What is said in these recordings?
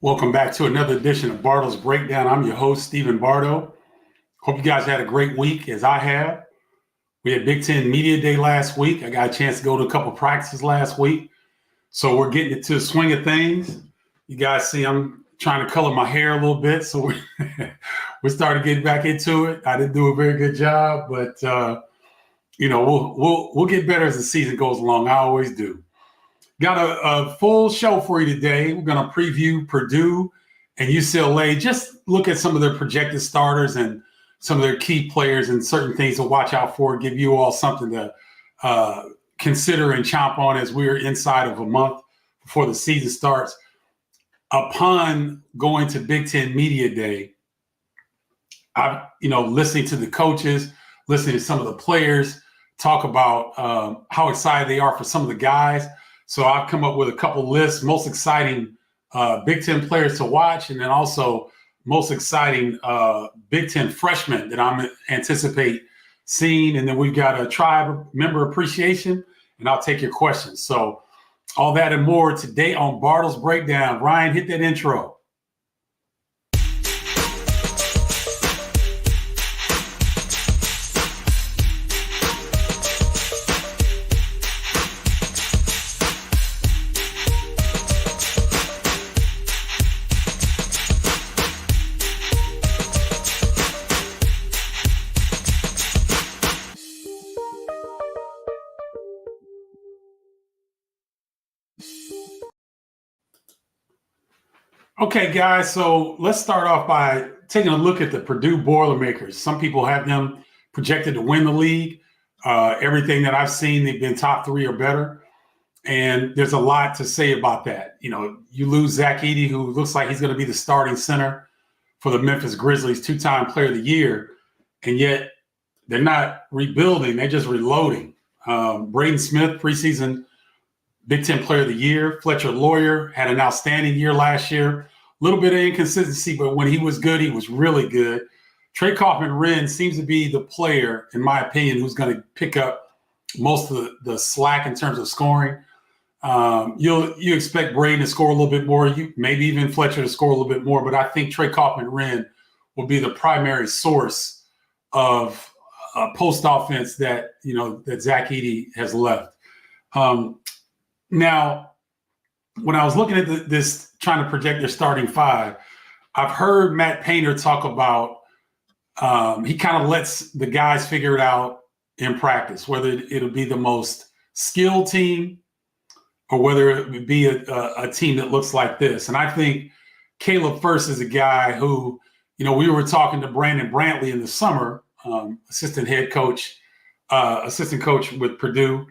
Welcome back to another edition of Bardo's Breakdown. I'm your host, Stephen Bardo. Hope you guys had a great week, as I have. We had Big Ten Media Day last week. I got a chance to go to a couple practices last week. So we're getting into the swing of things. You guys see I'm trying to color my hair a little bit. So we're starting getting back into it. I didn't do a very good job, but we'll get better as the season goes along. I always do. Got a full show for you today. We're going to preview Purdue and UCLA. Just look at some of their projected starters and some of their key players and certain things to watch out for. Give you all something to consider and chomp on as we're inside of a month before the season starts. Upon going to Big Ten Media Day, listening to the coaches, listening to some of the players talk about how excited they are for some of the guys. So I've come up with a couple lists, most exciting Big Ten players to watch, and then also most exciting Big Ten freshmen that I'm anticipate seeing. And then we've got a tribe member appreciation, and I'll take your questions. So all that and more today on Bardo's Breakdown. Ryan, hit that intro. Okay, guys, so let's start off by taking a look at the Purdue Boilermakers. Some people have them projected to win the league. Everything that I've seen, they've been top three or better. And there's a lot to say about that. You know, you lose Zach Edey, who looks like he's going to be the starting center for the Memphis Grizzlies, two-time player of the year. And yet they're not rebuilding, they're just reloading. Braden Smith, preseason Big Ten Player of the Year. Fletcher Lawyer had an outstanding year last year. A little bit of inconsistency, but when he was good, he was really good. Trey Kaufman-Renn seems to be the player, in my opinion, who's going to pick up most of the slack in terms of scoring. You expect Braden to score a little bit more, maybe even Fletcher to score a little bit more, but I think Trey Kaufman-Renn will be the primary source of post offense that Zach Edey has left. Now, when I was looking at this, trying to project their starting five, I've heard Matt Painter talk about he kind of lets the guys figure it out in practice, whether it'll be the most skilled team or whether it would be a team that looks like this. And I think Caleb Furst is a guy who, we were talking to Brandon Brantley in the summer, assistant coach with Purdue.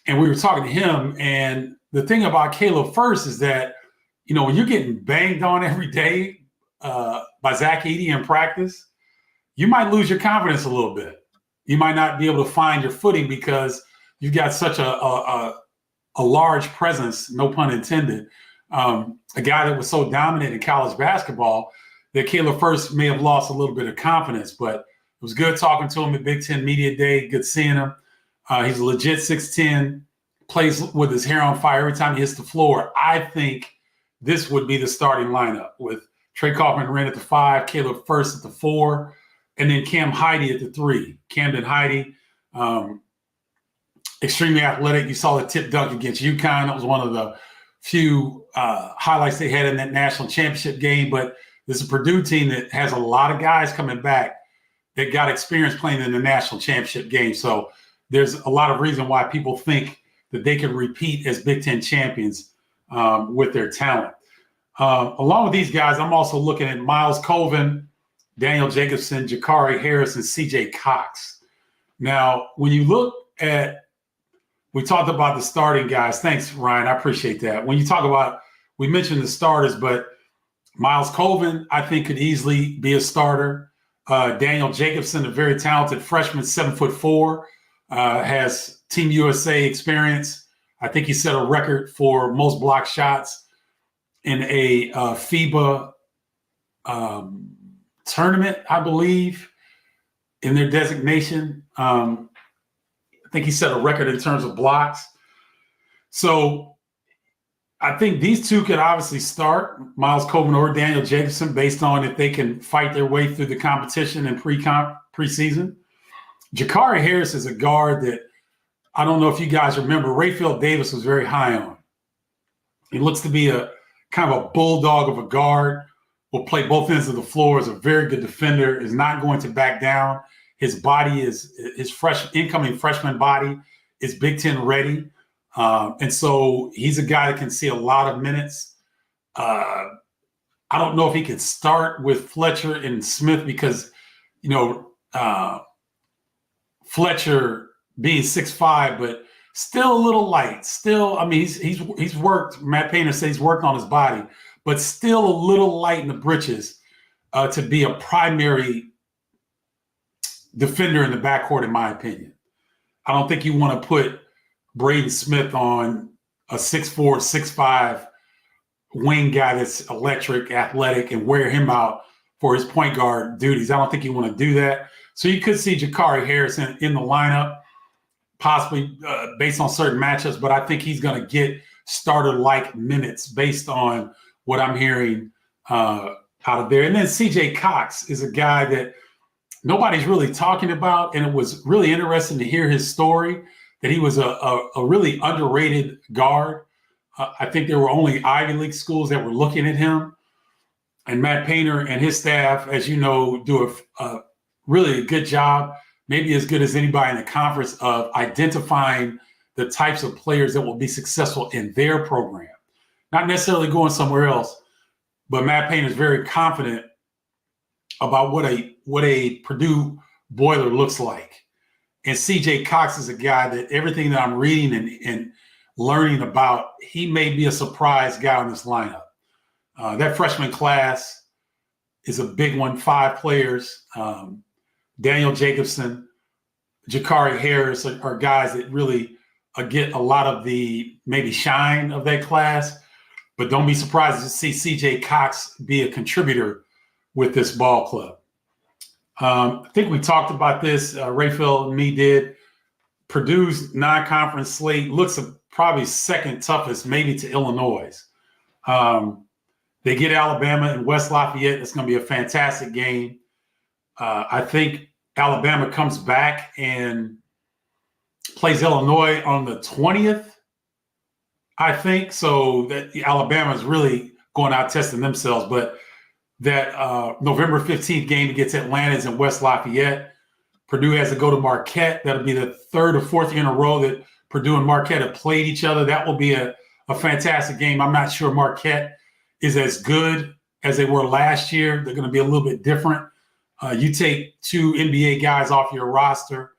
And we were talking to him, and the thing about Caleb Furst is that, when you're getting banged on every day by Zach Edey in practice, you might lose your confidence a little bit. You might not be able to find your footing because you've got such a large presence, no pun intended, a guy that was so dominant in college basketball that Caleb Furst may have lost a little bit of confidence. But it was good talking to him at Big Ten Media Day, good seeing him. He's a legit 6'10", plays with his hair on fire every time he hits the floor. I think this would be the starting lineup with Trey Kaufman-Renn at the 5, Caleb Furst at the 4, and then Cam Heide at the 3. Camden Heide, extremely athletic. You saw the tip dunk against UConn. That was one of the few highlights they had in that national championship game. But this is a Purdue team that has a lot of guys coming back that got experience playing in the national championship game. So there's a lot of reason why people think that they can repeat as Big Ten champions with their talent. Along with these guys, I'm also looking at Miles Colvin, Daniel Jacobson, Jakari Harris, and CJ Cox. Now, when you look at, we talked about the starting guys. Thanks, Ryan. I appreciate that. When you talk about, we mentioned the starters, but Miles Colvin, I think, could easily be a starter. Daniel Jacobson, a very talented freshman, 7'4", has Team USA experience. I think he set a record for most block shots in a FIBA tournament, I believe, in their designation. I think he set a record in terms of blocks. So I think these two could obviously start, Miles Coleman or Daniel Jacobson, based on if they can fight their way through the competition in preseason. Jakari Harris is a guard that I don't know if you guys remember. Rayfield Davis was very high on. He looks to be a kind of a bulldog of a guard, will play both ends of the floor, is a very good defender, is not going to back down. His body is his incoming freshman body is Big Ten ready. And so he's a guy that can see a lot of minutes. I don't know if he could start with Fletcher and Smith because, Fletcher being 6'5", but still a little light. Still, I mean, he's worked. Matt Painter says he's worked on his body, but still a little light in the britches to be a primary defender in the backcourt, in my opinion. I don't think you want to put Braden Smith on a 6'4", 6'5" wing guy that's electric, athletic, and wear him out for his point guard duties. I don't think you want to do that. So you could see Jakari Harris in the lineup, possibly based on certain matchups, but I think he's going to get starter-like minutes based on what I'm hearing out of there. And then CJ Cox is a guy that nobody's really talking about, and it was really interesting to hear his story, that he was a really underrated guard. I think there were only Ivy League schools that were looking at him. And Matt Painter and his staff, as you know, do a really a good job, maybe as good as anybody in the conference, of identifying the types of players that will be successful in their program. Not necessarily going somewhere else, but Matt Painter is very confident about what a Purdue Boiler looks like. And CJ Cox is a guy that everything that I'm reading and learning about, he may be a surprise guy in this lineup. That freshman class is a big one, 5 players. Daniel Jacobson, Jakari Harris are guys that really get a lot of the maybe shine of that class. But don't be surprised to see CJ Cox be a contributor with this ball club. I think we talked about this, Rayfield and me did. Purdue's non-conference slate looks probably second toughest, maybe to Illinois'. They get Alabama and West Lafayette. It's going to be a fantastic game. I think Alabama comes back and plays Illinois on the 20th, I think. So that Alabama is really going out testing themselves. But that November 15th game against Atlanta is in West Lafayette. Purdue has to go to Marquette. That'll be the 3rd or 4th year in a row that Purdue and Marquette have played each other. That will be a fantastic game. I'm not sure Marquette is as good as they were last year. They're going to be a little bit different. You take 2 NBA guys off your roster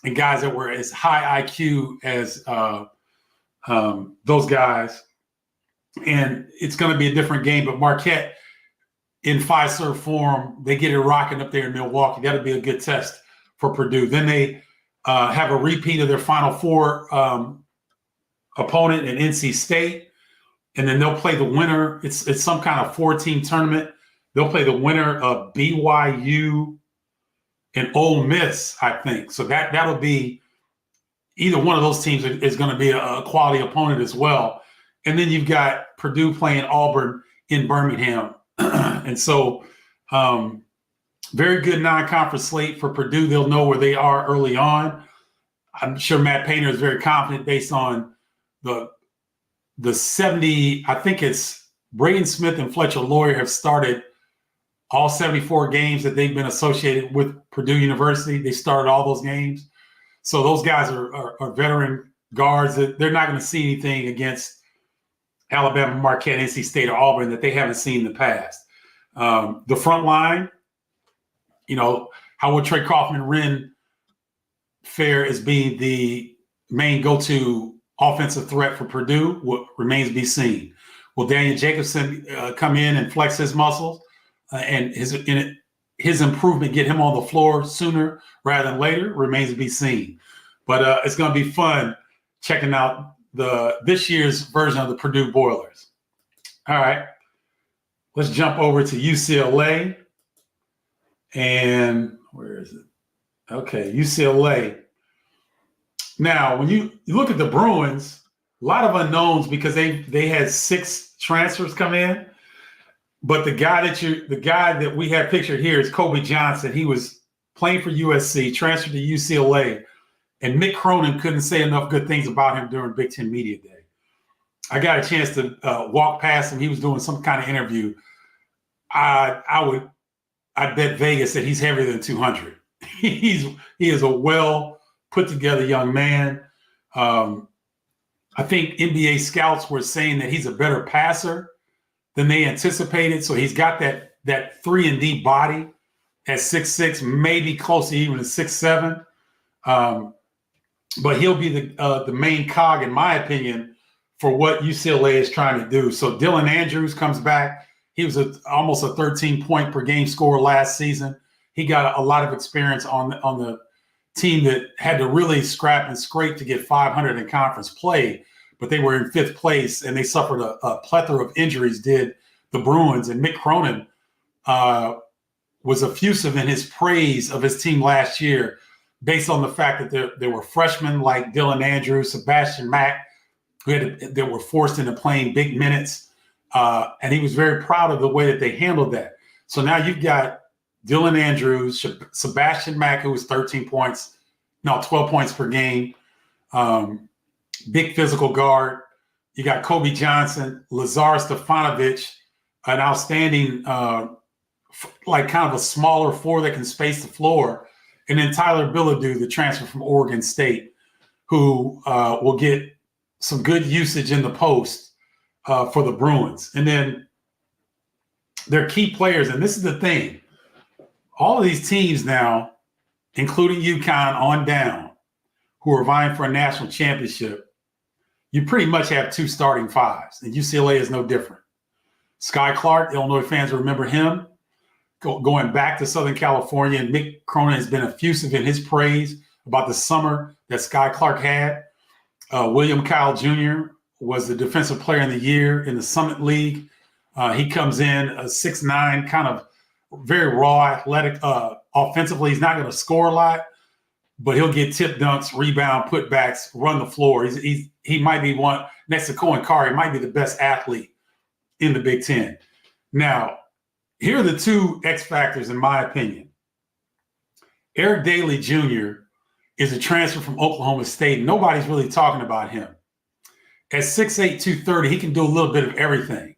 and guys that were as high IQ as those guys, and it's going to be a different game. But Marquette, in Fiserv form, they get it rocking up there in Milwaukee. That'll be a good test for Purdue. Then they have a repeat of their Final Four opponent in NC State, and then they'll play the winner. It's some kind of 4-team tournament. They'll play the winner of BYU and Ole Miss, I think. So that'll be either one of those teams is going to be a quality opponent as well. And then you've got Purdue playing Auburn in Birmingham. And so very good non-conference slate for Purdue. They'll know where they are early on. I'm sure Matt Painter is very confident based on the 70, I think it's Braden Smith and Fletcher Loyer have started all 74 games that they've been associated with Purdue University. They started all those games. So those guys are veteran guards. They're not going to see anything against Alabama, Marquette, NC State, or Auburn that they haven't seen in the past. The front line, how will Trey Kaufman-Renn fare as being the main go-to offensive threat for Purdue? What remains to be seen. Will Daniel Jacobson come in and flex his muscles and his improvement get him on the floor sooner rather than later? Remains to be seen. But it's going to be fun checking out this year's version of the Purdue Boilers. All right, let's jump over to UCLA. And where is it? Okay, UCLA. Now, when you look at the Bruins, a lot of unknowns because they had 6 transfers come in. But the guy that we have pictured here is Kobe Johnson. He was playing for USC, transferred to UCLA, and Mick Cronin couldn't say enough good things about him during Big Ten Media Day. I got a chance to walk past him. He was doing some kind of interview. I bet Vegas that he's heavier than 200. He is a well put together young man. I think NBA scouts were saying that he's a better passer than they anticipated. So he's got that 3-and-D body at 6'6", maybe close to even to 6'7". But he'll be the main cog, in my opinion, for what UCLA is trying to do. So Dylan Andrews comes back. He was almost a 13-point per game scorer last season. He got a lot of experience on the team that had to really scrap and scrape to get 500 in conference play, but they were in 5th place and they suffered a plethora of injuries, did the Bruins. And Mick Cronin was effusive in his praise of his team last year based on the fact that there were freshmen like Dylan Andrews, Sebastian Mack, that were forced into playing big minutes. And he was very proud of the way that they handled that. So now you've got Dylan Andrews, Sebastian Mack, who was 12 points per game. Big physical guard. You got Kobe Johnson, Lazar Stefanovic, an outstanding, like kind of a smaller 4 that can space the floor. And then Tyler Bilodeau, the transfer from Oregon State, who will get some good usage in the post for the Bruins. And then their key players, and this is the thing, all of these teams now, including UConn on down, who are vying for a national championship, you pretty much have 2 starting 5s, and UCLA is no different. Sky Clark, Illinois fans remember him, going back to Southern California, and Mick Cronin has been effusive in his praise about the summer that Sky Clark had. William Kyle Jr. was the defensive player of the year in the Summit League. He comes in a 6'9", kind of very raw, athletic. Offensively, he's not going to score a lot, but he'll get tip dunks, rebound, putbacks, run the floor. He might be one, next to Cohen Carr, he might be the best athlete in the Big Ten. Now, here are the 2 X factors, in my opinion. Eric Daly Jr. is a transfer from Oklahoma State. Nobody's really talking about him. At 6'8", 230, he can do a little bit of everything.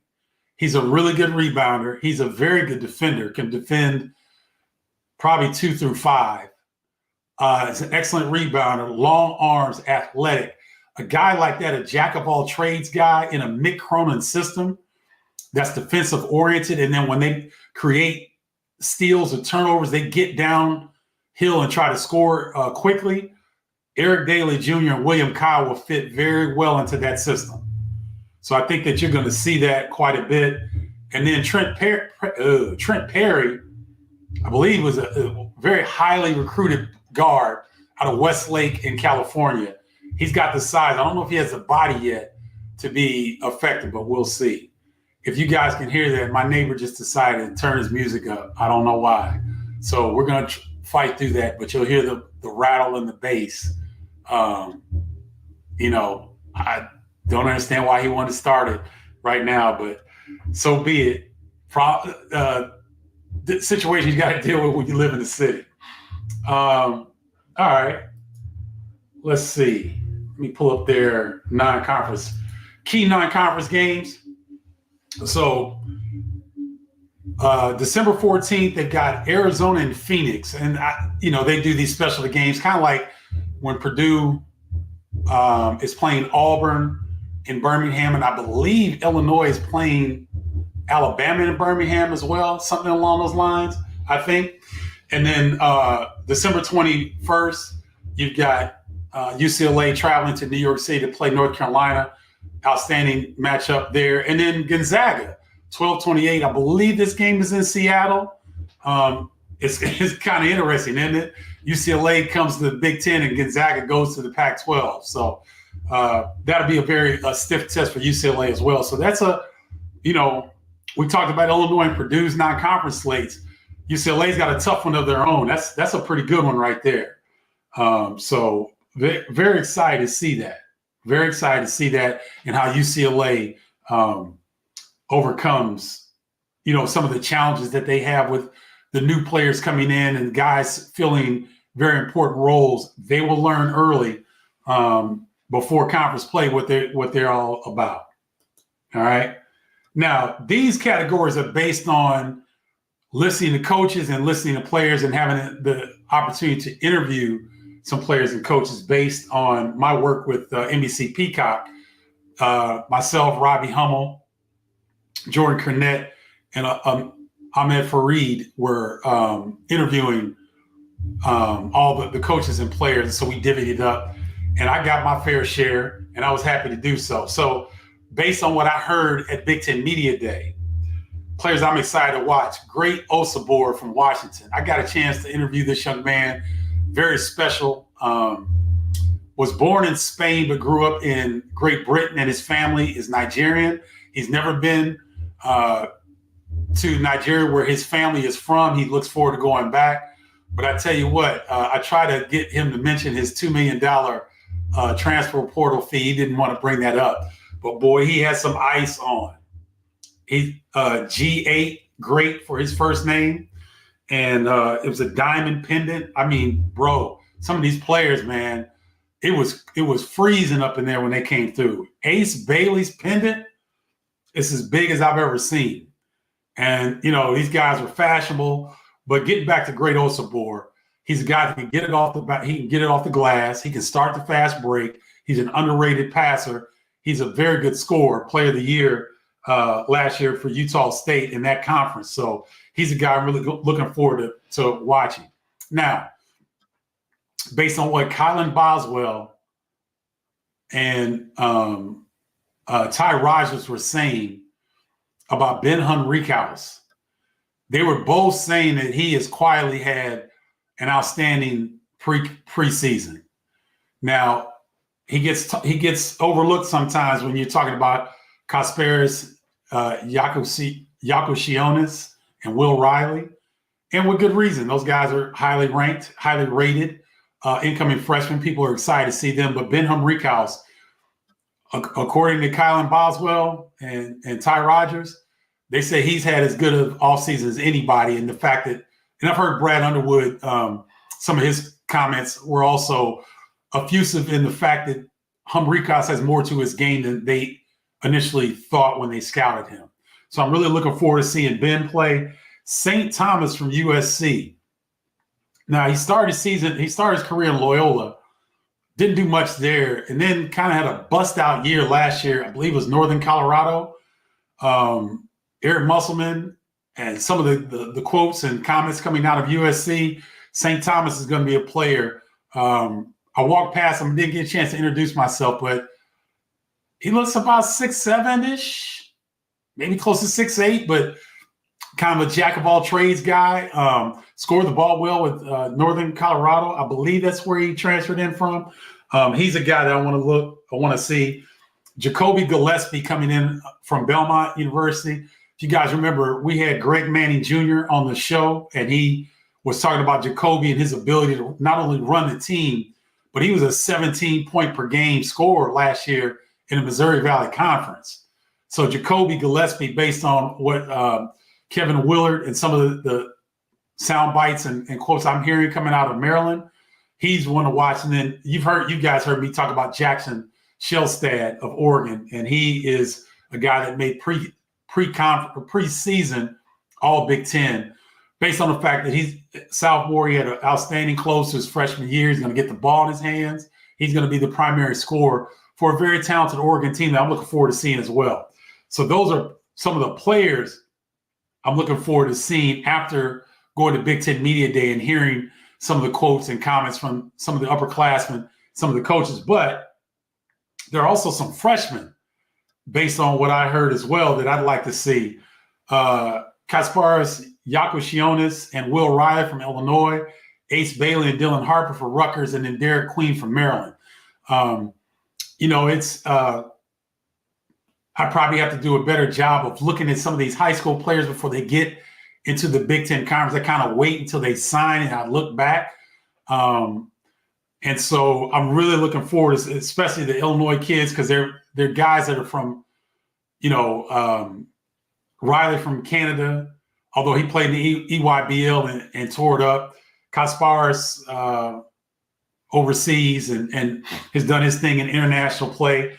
He's a really good rebounder. He's a very good defender, can defend probably 2 through 5. He's an excellent rebounder, long arms, athletic. A guy like that, a jack-of-all-trades guy in a Mick Cronin system that's defensive oriented. And then when they create steals or turnovers, they get downhill and try to score quickly. Eric Daly Jr. and William Kyle will fit very well into that system. So I think that you're going to see that quite a bit. And then Trent Perry, I believe, was a very highly recruited guard out of Westlake in California. He's got the size. I don't know if he has the body yet to be effective, but we'll see. If you guys can hear that, my neighbor just decided to turn his music up. I don't know why. So we're going to fight through that, but you'll hear the rattle and the bass. I don't understand why he wanted to start it right now, but so be it. The situation you got to deal with when you live in the city. All right. Let's see. Let me pull up their key non-conference games. So December 14th, they've got Arizona and Phoenix. And, they do these specialty games, kind of like when Purdue is playing Auburn in Birmingham. And I believe Illinois is playing Alabama in Birmingham as well, something along those lines, I think. And then December 21st, you've got UCLA traveling to New York City to play North Carolina. Outstanding matchup there. And then Gonzaga, 12-28. I believe this game is in Seattle. It's kind of interesting, isn't it? UCLA comes to the Big Ten and Gonzaga goes to the Pac-12. So that'll be a very stiff test for UCLA as well. So that's we talked about Illinois and Purdue's non-conference slates. UCLA's got a tough one of their own. That's a pretty good one right there. So very excited to see that. Very excited to see that and how UCLA overcomes, some of the challenges that they have with the new players coming in and guys filling very important roles. They will learn early before conference play what they're all about. All right. Now, these categories are based on listening to coaches and listening to players and having the opportunity to interview some players and coaches based on my work with NBC Peacock. Myself, Robbie Hummel, Jordan Cornett, and Ahmed Fareed were interviewing all the coaches and players. So we divvied it up, and I got my fair share, and I was happy to do so. So based on what I heard at Big Ten Media Day, players I'm excited to watch. Great Osabor from Washington. I got a chance to interview this young man. Very special. Was born in Spain, but grew up in Great Britain, and his family is Nigerian. He's never been to Nigeria, where his family is from. He looks forward to going back. But I tell you what, I try to get him to mention his $2 million transfer portal fee. He didn't want to bring that up. But boy, he has some ice on. He's G8, great for his first name. And it was a diamond pendant. I mean, bro, some of these players, man, it was freezing up in there when they came through. Ace Bailey's pendant is as big as I've ever seen. And, these guys were fashionable. But getting back to Great Osabor, he's a guy that can get it off he can get it off the glass. He can start the fast break. He's an underrated passer. He's a very good scorer, player of the year last year for Utah State in that conference. So he's a guy I'm really looking forward to watching. Now, based on what Kylan Boswell and Ty Rogers were saying about Ben Henriquez, they were both saying that he has quietly had an outstanding preseason. Now, he gets overlooked sometimes when you're talking about Kasparis Yakushionis and Will Riley, and with good reason. Those guys are highly ranked, highly rated, incoming freshmen. People are excited to see them. But Ben Henriquez, according to Kylan Boswell and Ty Rogers, they say he's had as good of off season as anybody. And the fact that, and I've heard Brad Underwood, some of his comments were also effusive in the fact that Henriquez has more to his game than they initially thought when they scouted him. So I'm really looking forward to seeing Ben play. St. Thomas from USC. Now, he started his career in Loyola, didn't do much there, and then kind of had a bust-out year last year. I believe it was Northern Colorado. Eric Musselman and some of the quotes and comments coming out of USC, St. Thomas is going to be a player. I walked past him, didn't get a chance to introduce myself, but he looks about 6'7"-ish, maybe close to 6'8", but kind of a jack of all trades guy. Scored the ball well with Northern Colorado. I believe that's where he transferred in from. He's a guy that I want to see. Jacoby Gillespie coming in from Belmont University. If you guys remember, we had Greg Manning Jr. on the show, and he was talking about Jacoby and his ability to not only run the team, but he was a 17-point per game scorer last year in the Missouri Valley Conference. So Jacoby Gillespie, based on what Kevin Willard and some of the sound bites and quotes I'm hearing coming out of Maryland, he's one to watch. And then you guys heard me talk about Jackson Shelstad of Oregon, and he is a guy that made preseason All Big Ten, based on the fact that he's sophomore. He had an outstanding close to his freshman year. He's going to get the ball in his hands. He's going to be the primary scorer for a very talented Oregon team that I'm looking forward to seeing as well. So those are some of the players I'm looking forward to seeing after going to Big Ten Media Day and hearing some of the quotes and comments from some of the upperclassmen, some of the coaches. But there are also some freshmen, based on what I heard as well, that I'd like to see. Kasparis Yakushionis and Will Riley from Illinois, Ace Bailey and Dylan Harper for Rutgers, and then Derek Queen from Maryland. I probably have to do a better job of looking at some of these high school players before they get into the Big Ten Conference. I kind of wait until they sign and I look back. And And so I'm really looking forward, especially the Illinois kids, because they're guys that are from, Riley from Canada, although he played in the EYBL and tore it up. Kasparis overseas and has done his thing in international play.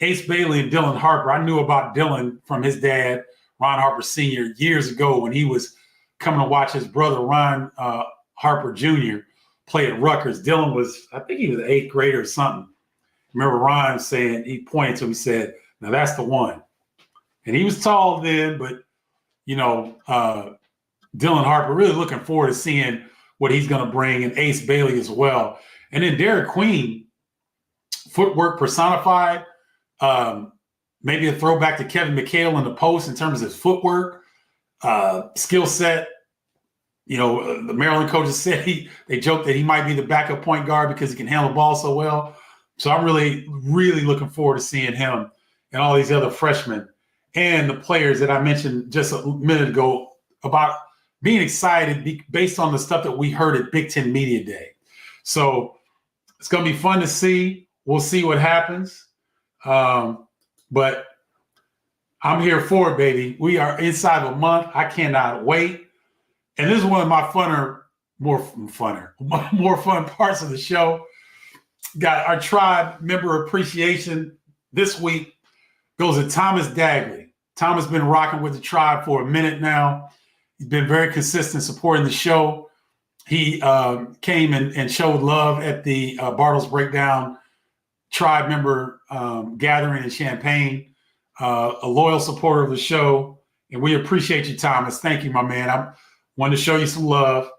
Ace Bailey and Dylan Harper. I knew about Dylan from his dad, Ron Harper Sr., years ago when he was coming to watch his brother, Ron Harper Jr., play at Rutgers. Dylan was, I think he was an 8th grader or something. Remember Ron saying, he pointed to him, he said, "Now that's the one." And he was tall then, but, Dylan Harper, really looking forward to seeing what he's going to bring, and Ace Bailey as well. And then Derek Queen, footwork personified, maybe a throwback to Kevin McHale in the post in terms of his footwork, skill set. The Maryland coaches said they joked that he might be the backup point guard because he can handle the ball so well. So I'm really, really looking forward to seeing him and all these other freshmen and the players that I mentioned just a minute ago about being excited based on the stuff that we heard at Big Ten Media Day. So it's going to be fun to see. We'll see what happens. But I'm here for it, baby. We are inside of a month. I cannot wait. And this is one of my more fun parts of the show. Got our tribe member appreciation this week goes to Thomas Dagley. Tom has been rocking with the tribe for a minute now. He's been very consistent supporting the show. He came and showed love at the Bardo's Breakdown tribe member gathering in Champaign, a loyal supporter of the show. And we appreciate you, Thomas. Thank you, my man. I wanted to show you some love.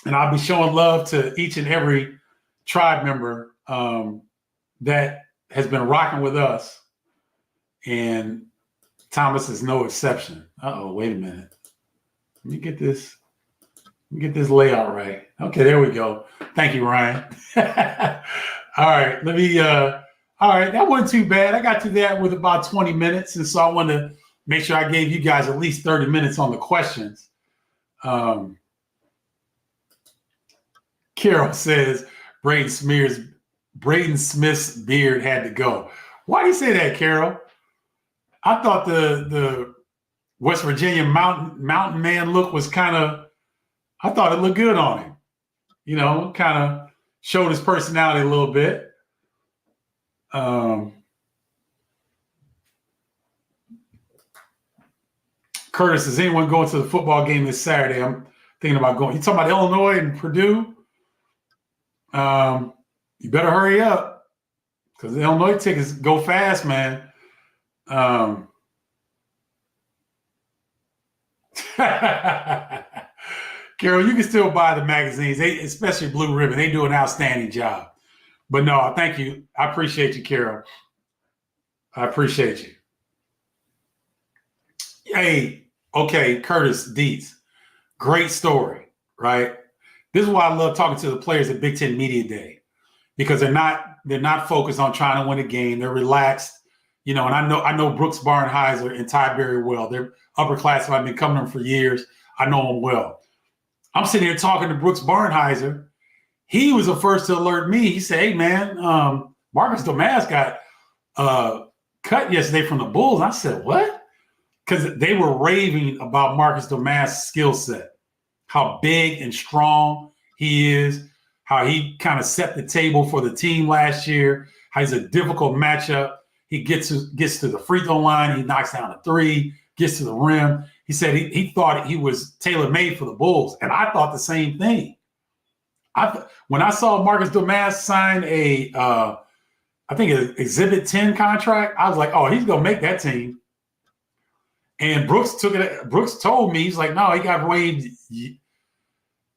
And I'll be showing love to each and every tribe member that has been rocking with us. And Thomas is no exception. Wait a minute. Let me get this layout right. Okay, there we go. Thank you, Ryan. All right, all right, that wasn't too bad. I got to that with about 20 minutes. And so I wanted to make sure I gave you guys at least 30 minutes on the questions. Carol says Braden Smith's beard had to go. Why do you say that, Carol? I thought the West Virginia mountain man look was I thought it looked good on him. Kind of showed his personality a little bit. Curtis, is anyone going to the football game this Saturday? I'm thinking about going. You talking about Illinois and Purdue? You better hurry up because the Illinois tickets go fast, man. Carol, you can still buy the magazines, especially Blue Ribbon. They do an outstanding job. But no, thank you. I appreciate you, Carol. I appreciate you. Hey, okay, Curtis Dietz. Great story, right? This is why I love talking to the players at Big Ten Media Day, because they're not focused on trying to win a game. They're relaxed, and I know Brooks Barnhizer and Ty very well. They're upperclassmen. I've been coming to them for years. I know them well. I'm sitting here talking to Brooks Barnhizer. He was the first to alert me. He said, "Hey, man, Marcus Domask got cut yesterday from the Bulls." I said, "What?" Because they were raving about Marcus Domask's skill set, how big and strong he is, how he kind of set the table for the team last year, how he's a difficult matchup. He gets to the free throw line, he knocks down a three, gets to the rim. He said he thought he was tailor-made for the Bulls, and I thought the same thing. When I saw Marcus Domask sign I think an Exhibit 10 contract, I was like, oh, he's going to make that team. And Brooks told me, he's like, no, he got waived.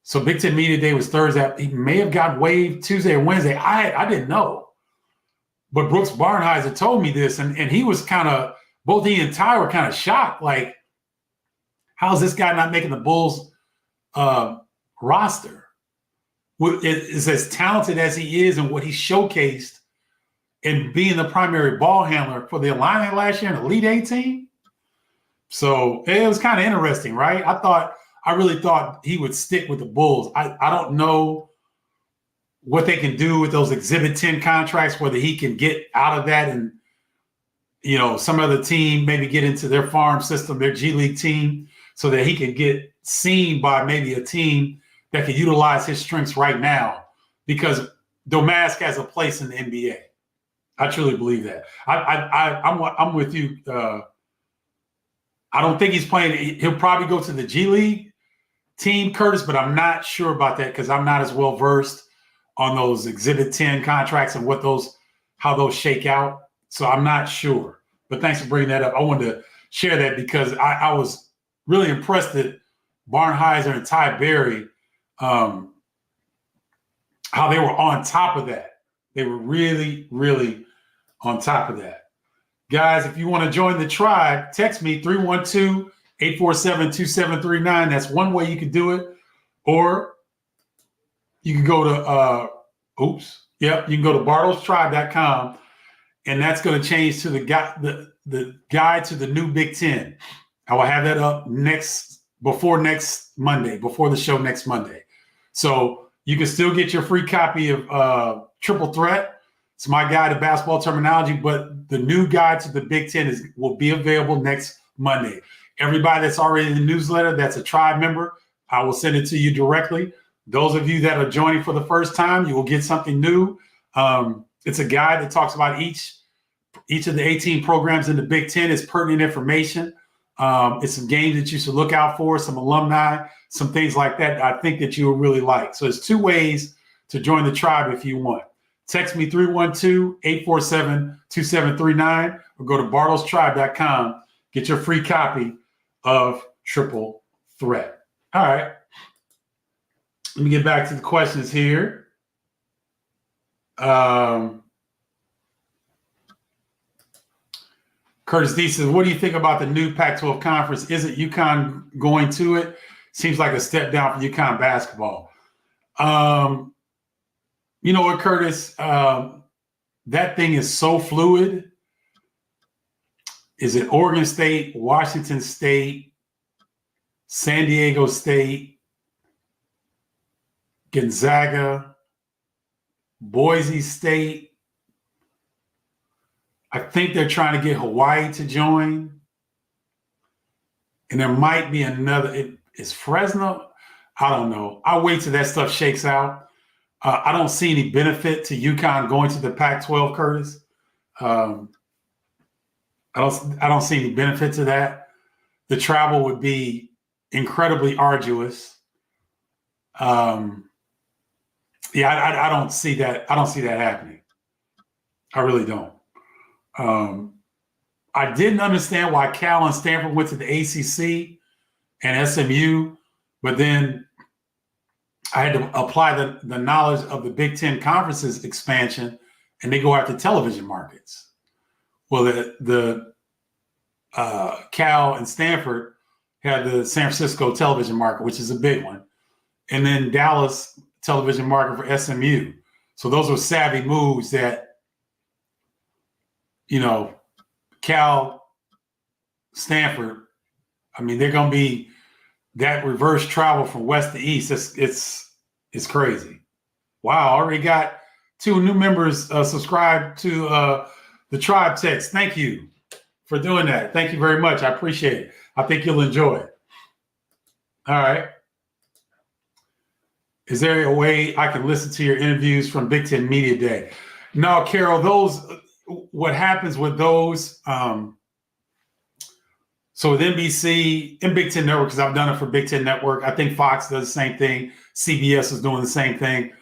So Big Ten Media Day was Thursday. He may have got waived Tuesday or Wednesday. I didn't know. But Brooks Barnhizer told me this, and he was both he and Ty were kind of shocked. Like, how's this guy not making the Bulls roster? Is as talented as he is and what he showcased in being the primary ball handler for the Illini last year in the Elite 18. So it was kind of interesting, right? I really thought he would stick with the Bulls. I don't know what they can do with those Exhibit 10 contracts, whether he can get out of that and, some other team maybe get into their farm system, their G League team, so that he can get seen by maybe a team that can utilize his strengths right now, because Domask has a place in the NBA. I truly believe that. I'm with you. I don't think he's playing. He'll probably go to the G League team, Curtis, but I'm not sure about that because I'm not as well versed on those Exhibit 10 contracts and how those shake out. So I'm not sure. But thanks for bringing that up. I wanted to share that because I was really impressed that Barnheiser and Ty Berry, how they were on top of that. They were really, really on top of that. Guys, if you want to join the tribe, text me 312-847-2739. That's one way you can do it. Or you can go to, you can go to bardostribe.com, and that's going to change to the guide to the new Big Ten. I will have that up before the show next Monday. So you can still get your free copy of Triple Threat. It's my guide to basketball terminology, but the new guide to the Big Ten will be available next Monday. Everybody that's already in the newsletter, that's a tribe member, I will send it to you directly. Those of you that are joining for the first time, you will get something new. It's a guide that talks about each of the 18 programs in the Big Ten. It's pertinent information. It's some games that you should look out for, some alumni, some things like that I think that you will really like. So there's two ways to join the tribe if you want. Text me 312-847-2739 or go to bardostribe.com. Get your free copy of Triple Threat. All right. Let me get back to the questions here. Curtis D says, what do you think about the new Pac-12 conference? Isn't UConn going to it? Seems like a step down for UConn basketball. You know what, Curtis? That thing is so fluid. Is it Oregon State, Washington State, San Diego State, Gonzaga, Boise State? I think they're trying to get Hawaii to join. And there might be another. Is Fresno? I don't know. I'll wait till that stuff shakes out. I don't see any benefit to UConn going to the Pac-12, Curtis. I don't see any benefit to that. The travel would be incredibly arduous. I don't see that. I don't see that happening. I really don't. I didn't understand why Cal and Stanford went to the ACC and SMU, but then I had to apply the knowledge of the Big Ten Conference's expansion, and they go after television markets. Well, the Cal and Stanford had the San Francisco television market, which is a big one, and then Dallas television market for SMU. So those were savvy moves that, Cal, Stanford, I mean, they're going to be that reverse travel from west to east. It's crazy. Wow, already got 2 new members subscribed to the Tribe Text. Thank you for doing that. Thank you very much. I appreciate it. I think you'll enjoy it. All right. Is there a way I can listen to your interviews from Big Ten Media Day? No, Carol, what happens with those, so with NBC and Big Ten Network, because I've done it for Big Ten Network, I think Fox does the same thing. CBS is doing the same thing.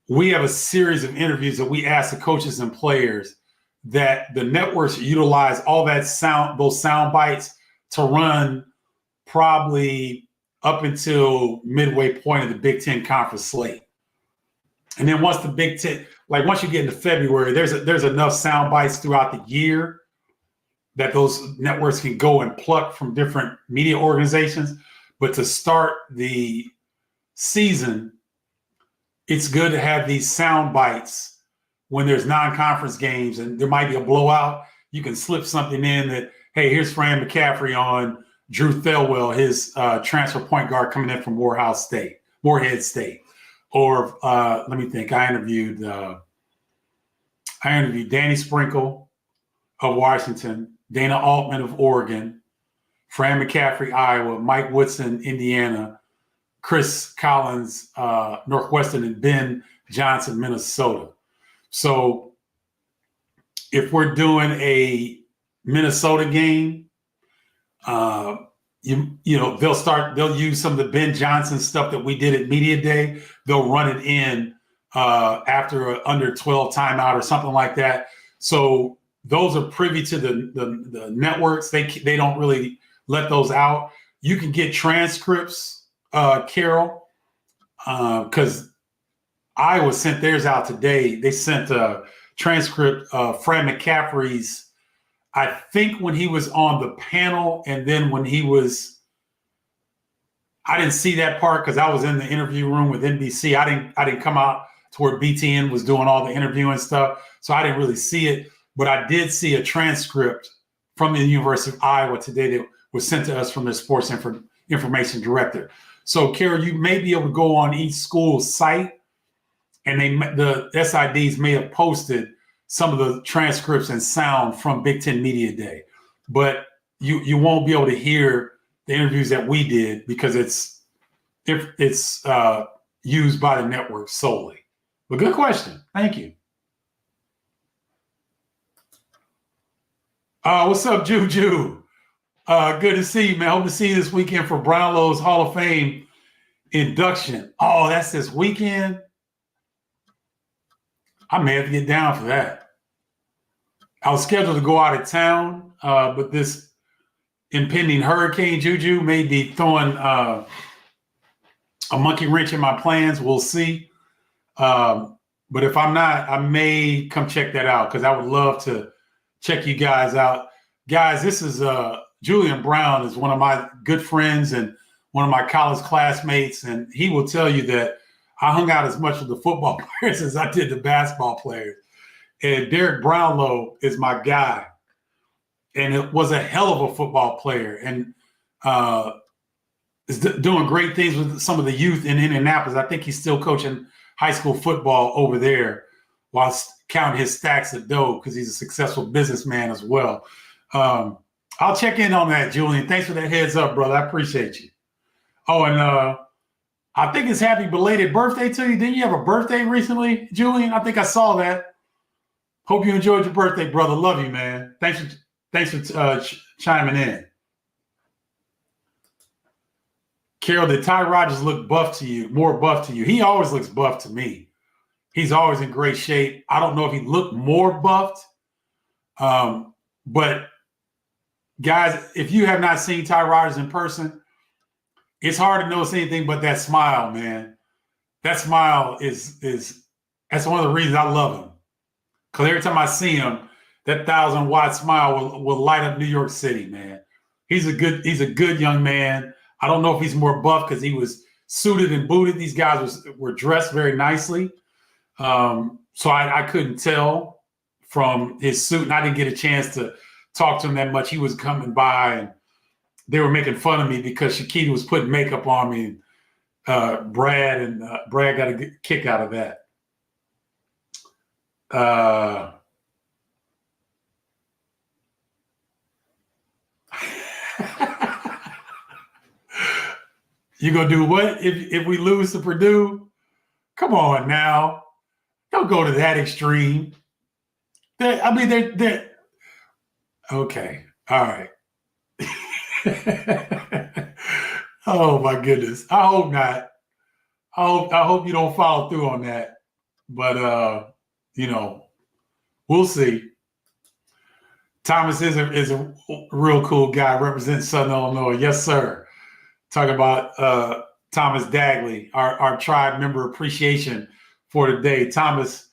We have a series of interviews that we ask the coaches and players that the networks utilize all those sound bites to run probably up until midway point of the Big Ten conference slate. And then once the Big Ten, once you get into February, there's enough sound bites throughout the year that those networks can go and pluck from different media organizations. But to start the season, it's good to have these sound bites when there's non-conference games and there might be a blowout. You can slip something in that, hey, here's Fran McCaffrey on Drew Thelwell, his transfer point guard coming in from Morehead State. Or let me think. I interviewed Danny Sprinkle of Washington, Dana Altman of Oregon, Fran McCaffrey, Iowa, Mike Woodson, Indiana, Chris Collins, Northwestern, and Ben Johnson, Minnesota. So if we're doing a Minnesota game, they'll use some of the Ben Johnson stuff that we did at Media Day. They'll run it in after an under 12 timeout or something like that. So those are privy to the networks. They don't really let those out. You can get transcripts, Carol, because Iowa sent theirs out today. They sent a transcript of Fran McCaffrey's, I think when he was on the panel, and then when he was, I didn't see that part because I was in the interview room with NBC. I didn't come out to where BTN was doing all the interviewing stuff, so I didn't really see it. But I did see a transcript from the University of Iowa today that was sent to us from their sports information director. So, Carol, you may be able to go on each school's site, and the SIDs may have posted some of the transcripts and sound from Big Ten Media Day, but you won't be able to hear the interviews that we did because it's used by the network solely. But good question. Thank you. What's up, Juju? Good to see you, man. Hope to see you this weekend for Brownlow's Hall of Fame induction. Oh, that's this weekend? I may have to get down for that. I was scheduled to go out of town, but this impending hurricane, Juju, may be throwing a monkey wrench in my plans. We'll see. But if I'm not, I may come check that out because I would love to check you guys out. Guys, this is Julian Brown is one of my good friends and one of my college classmates, and he will tell you that I hung out as much with the football players as I did the basketball players. And Derek Brownlow is my guy, and it was a hell of a football player, and is doing great things with some of the youth in Indianapolis. I think he's still coaching high school football over there while counting his stacks of dough because he's a successful businessman as well. I'll check in on that, Julian. Thanks for that heads up, brother. I appreciate you. Oh, and I think it's happy belated birthday to you. Didn't you have a birthday recently, Julian? I think I saw that. Hope you enjoyed your birthday, brother. Love you, man. Thanks for chiming in. Carol, did Ty Rodgers look buff to you, more buff to you? He always looks buff to me. He's always in great shape. I don't know if he looked more buffed. But guys, if you have not seen Ty Rodgers in person, it's hard to notice anything but that smile, man. That smile is that's one of the reasons I love him. Because every time I see him, that 1,000-watt smile will light up New York City, man. He's a good young man. I don't know if he's more buff because he was suited and booted. These guys were dressed very nicely. So I couldn't tell from his suit, and I didn't get a chance to talk to him that much. He was coming by, and they were making fun of me because Shakita was putting makeup on me. Brad got a good kick out of that. You gonna do what if we lose to Purdue? Come on now, don't go to that extreme. They're okay. All right. Oh my goodness. I hope not. I hope you don't follow through on that. But we'll see. Thomas is a real cool guy, represents Southern Illinois. Yes, sir. Talking about Thomas Dagley, our tribe member appreciation for today. Thomas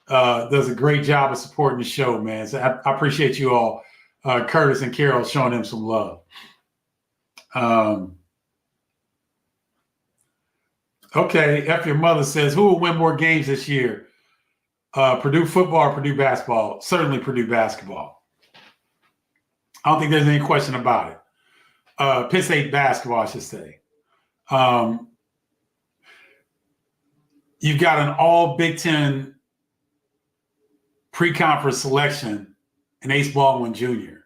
does a great job of supporting the show, man. So I appreciate you all. Curtis and Carol showing him some love. Okay, F Your Mother says, who will win more games this year? Purdue football or Purdue basketball? Certainly Purdue basketball. I don't think there's any question about it. Penn State basketball, I should say. you've got an all Big Ten pre-conference selection in Ace Baldwin Jr.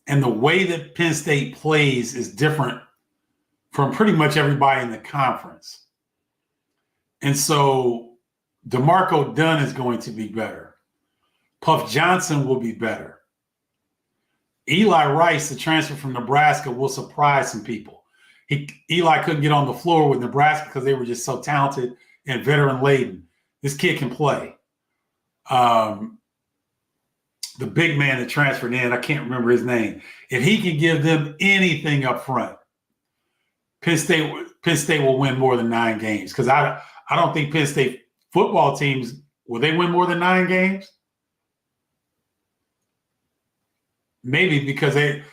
And the way that Penn State plays is different from pretty much everybody in the conference. And so DeMarco Dunn is going to be better. Puff Johnson will be better. Eli Rice, the transfer from Nebraska, will surprise some people. Eli couldn't get on the floor with Nebraska because they were just so talented and veteran laden. This kid can play. The big man that transferred in, I can't remember his name. If he can give them anything up front, Penn State will win more than 9 games. Because I don't think Penn State football teams, will they win more than 9 games? Maybe because I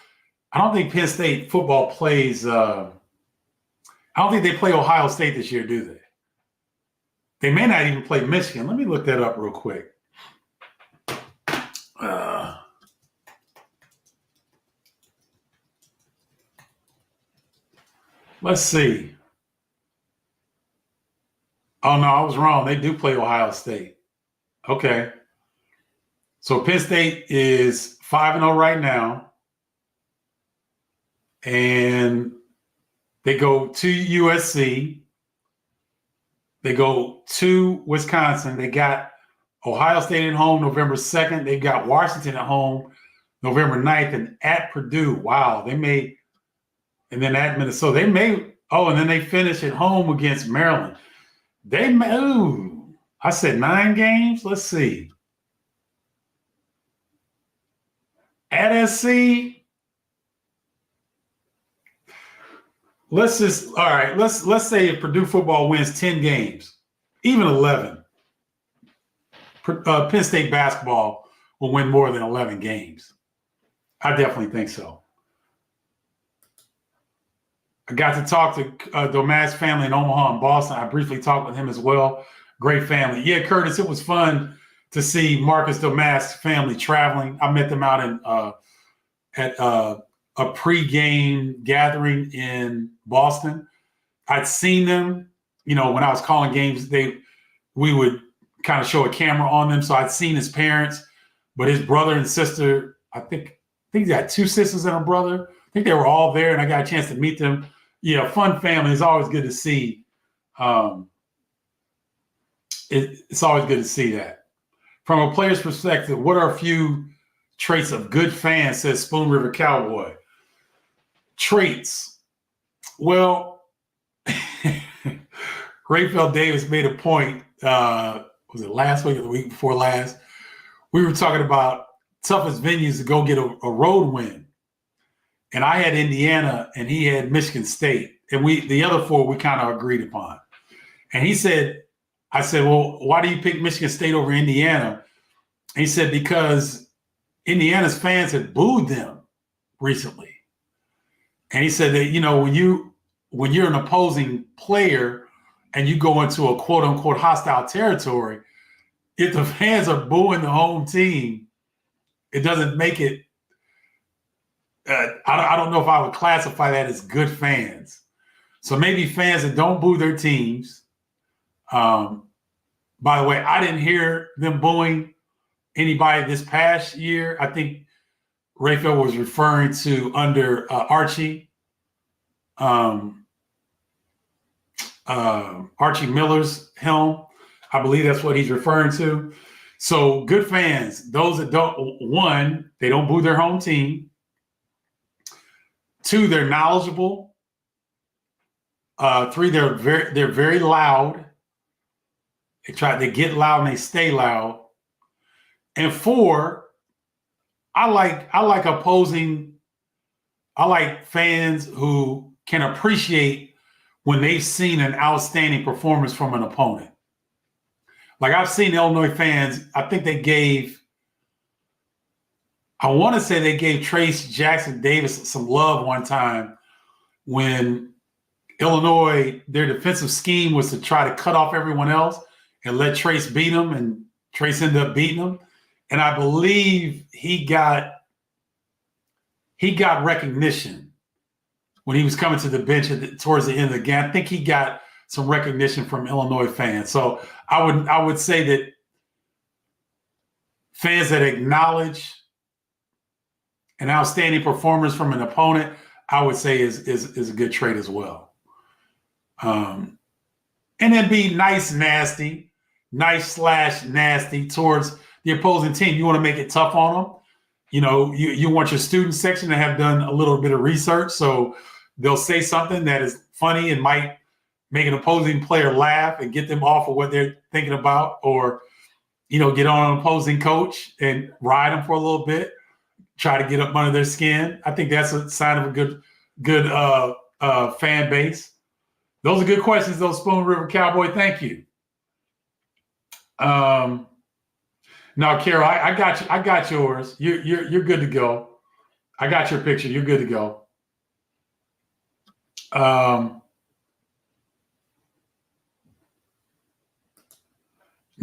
don't think Penn State football plays. I don't think they play Ohio State this year, do they? They may not even play Michigan. Let me look that up real quick. Let's see. Oh, no, I was wrong. They do play Ohio State. Okay. So Penn State is 5-0 right now. And they go to USC. They go to Wisconsin. They got Ohio State at home November 2nd. They've got Washington at home November 9th and at Purdue. Wow, they made – and then at Minnesota. They made – and then they finish at home against Maryland. I said 9 games? Let's see. At SC – let's say if Purdue football wins 10 games, even 11, Penn State basketball will win more than 11 games. I definitely think so. I got to talk to Domas' family in Omaha and Boston. I briefly talked with him as well. Great family. Yeah, Curtis, it was fun to see Marcus Domas' family traveling. I met them out at a pregame gathering in Boston. I'd seen them, when I was calling games, we would kind of show a camera on them. So I'd seen his parents, but his brother and sister, I think he got 2 sisters and a brother. I think they were all there, and I got a chance to meet them. Yeah, fun family. It's always good to see. It's always good to see that. From a player's perspective, what are a few traits of good fans, says Spoon River Cowboy? Traits. Well, Rayfeld Davis made a point, was it last week or the week before last? We were talking about toughest venues to go get a road win. And I had Indiana and he had Michigan State. And the other 4 we kind of agreed upon. And I said, well, why do you pick Michigan State over Indiana? And he said, because Indiana's fans had booed them recently. And he said that, when you're an opposing player and you go into a quote unquote hostile territory, if the fans are booing the home team, it doesn't make it. I don't know if I would classify that as good fans. So maybe fans that don't boo their teams. By the way, I didn't hear them booing anybody this past year. I think Rayfeld was referring to under Archie Miller's helm. I believe that's what he's referring to. So good fans, those that they don't boo their home team. 2, they're knowledgeable. 3, they're very loud. They get loud and they stay loud. And 4, I like fans who can appreciate when they've seen an outstanding performance from an opponent. Like I've seen Illinois fans, I think I want to say they gave Trace Jackson Davis some love one time when Illinois, their defensive scheme was to try to cut off everyone else and let Trace beat them, and Trace ended up beating them. And I believe he got recognition when he was coming to the bench towards the end of the game. I think he got some recognition from Illinois fans. So I would say that fans that acknowledge an outstanding performance from an opponent, I would say is a good trait as well. And then be nice / nasty towards the opposing team. You want to make it tough on them. You want your student section to have done a little bit of research, so they'll say something that is funny and might make an opposing player laugh and get them off of what they're thinking about, or get on an opposing coach and ride them for a little bit, try to get up under their skin. I think that's a sign of a good fan base. Those are good questions, though, Spoon River Cowboy. Thank you. No, Carol, I got you. I got yours. You're good to go. I got your picture. You're good to go.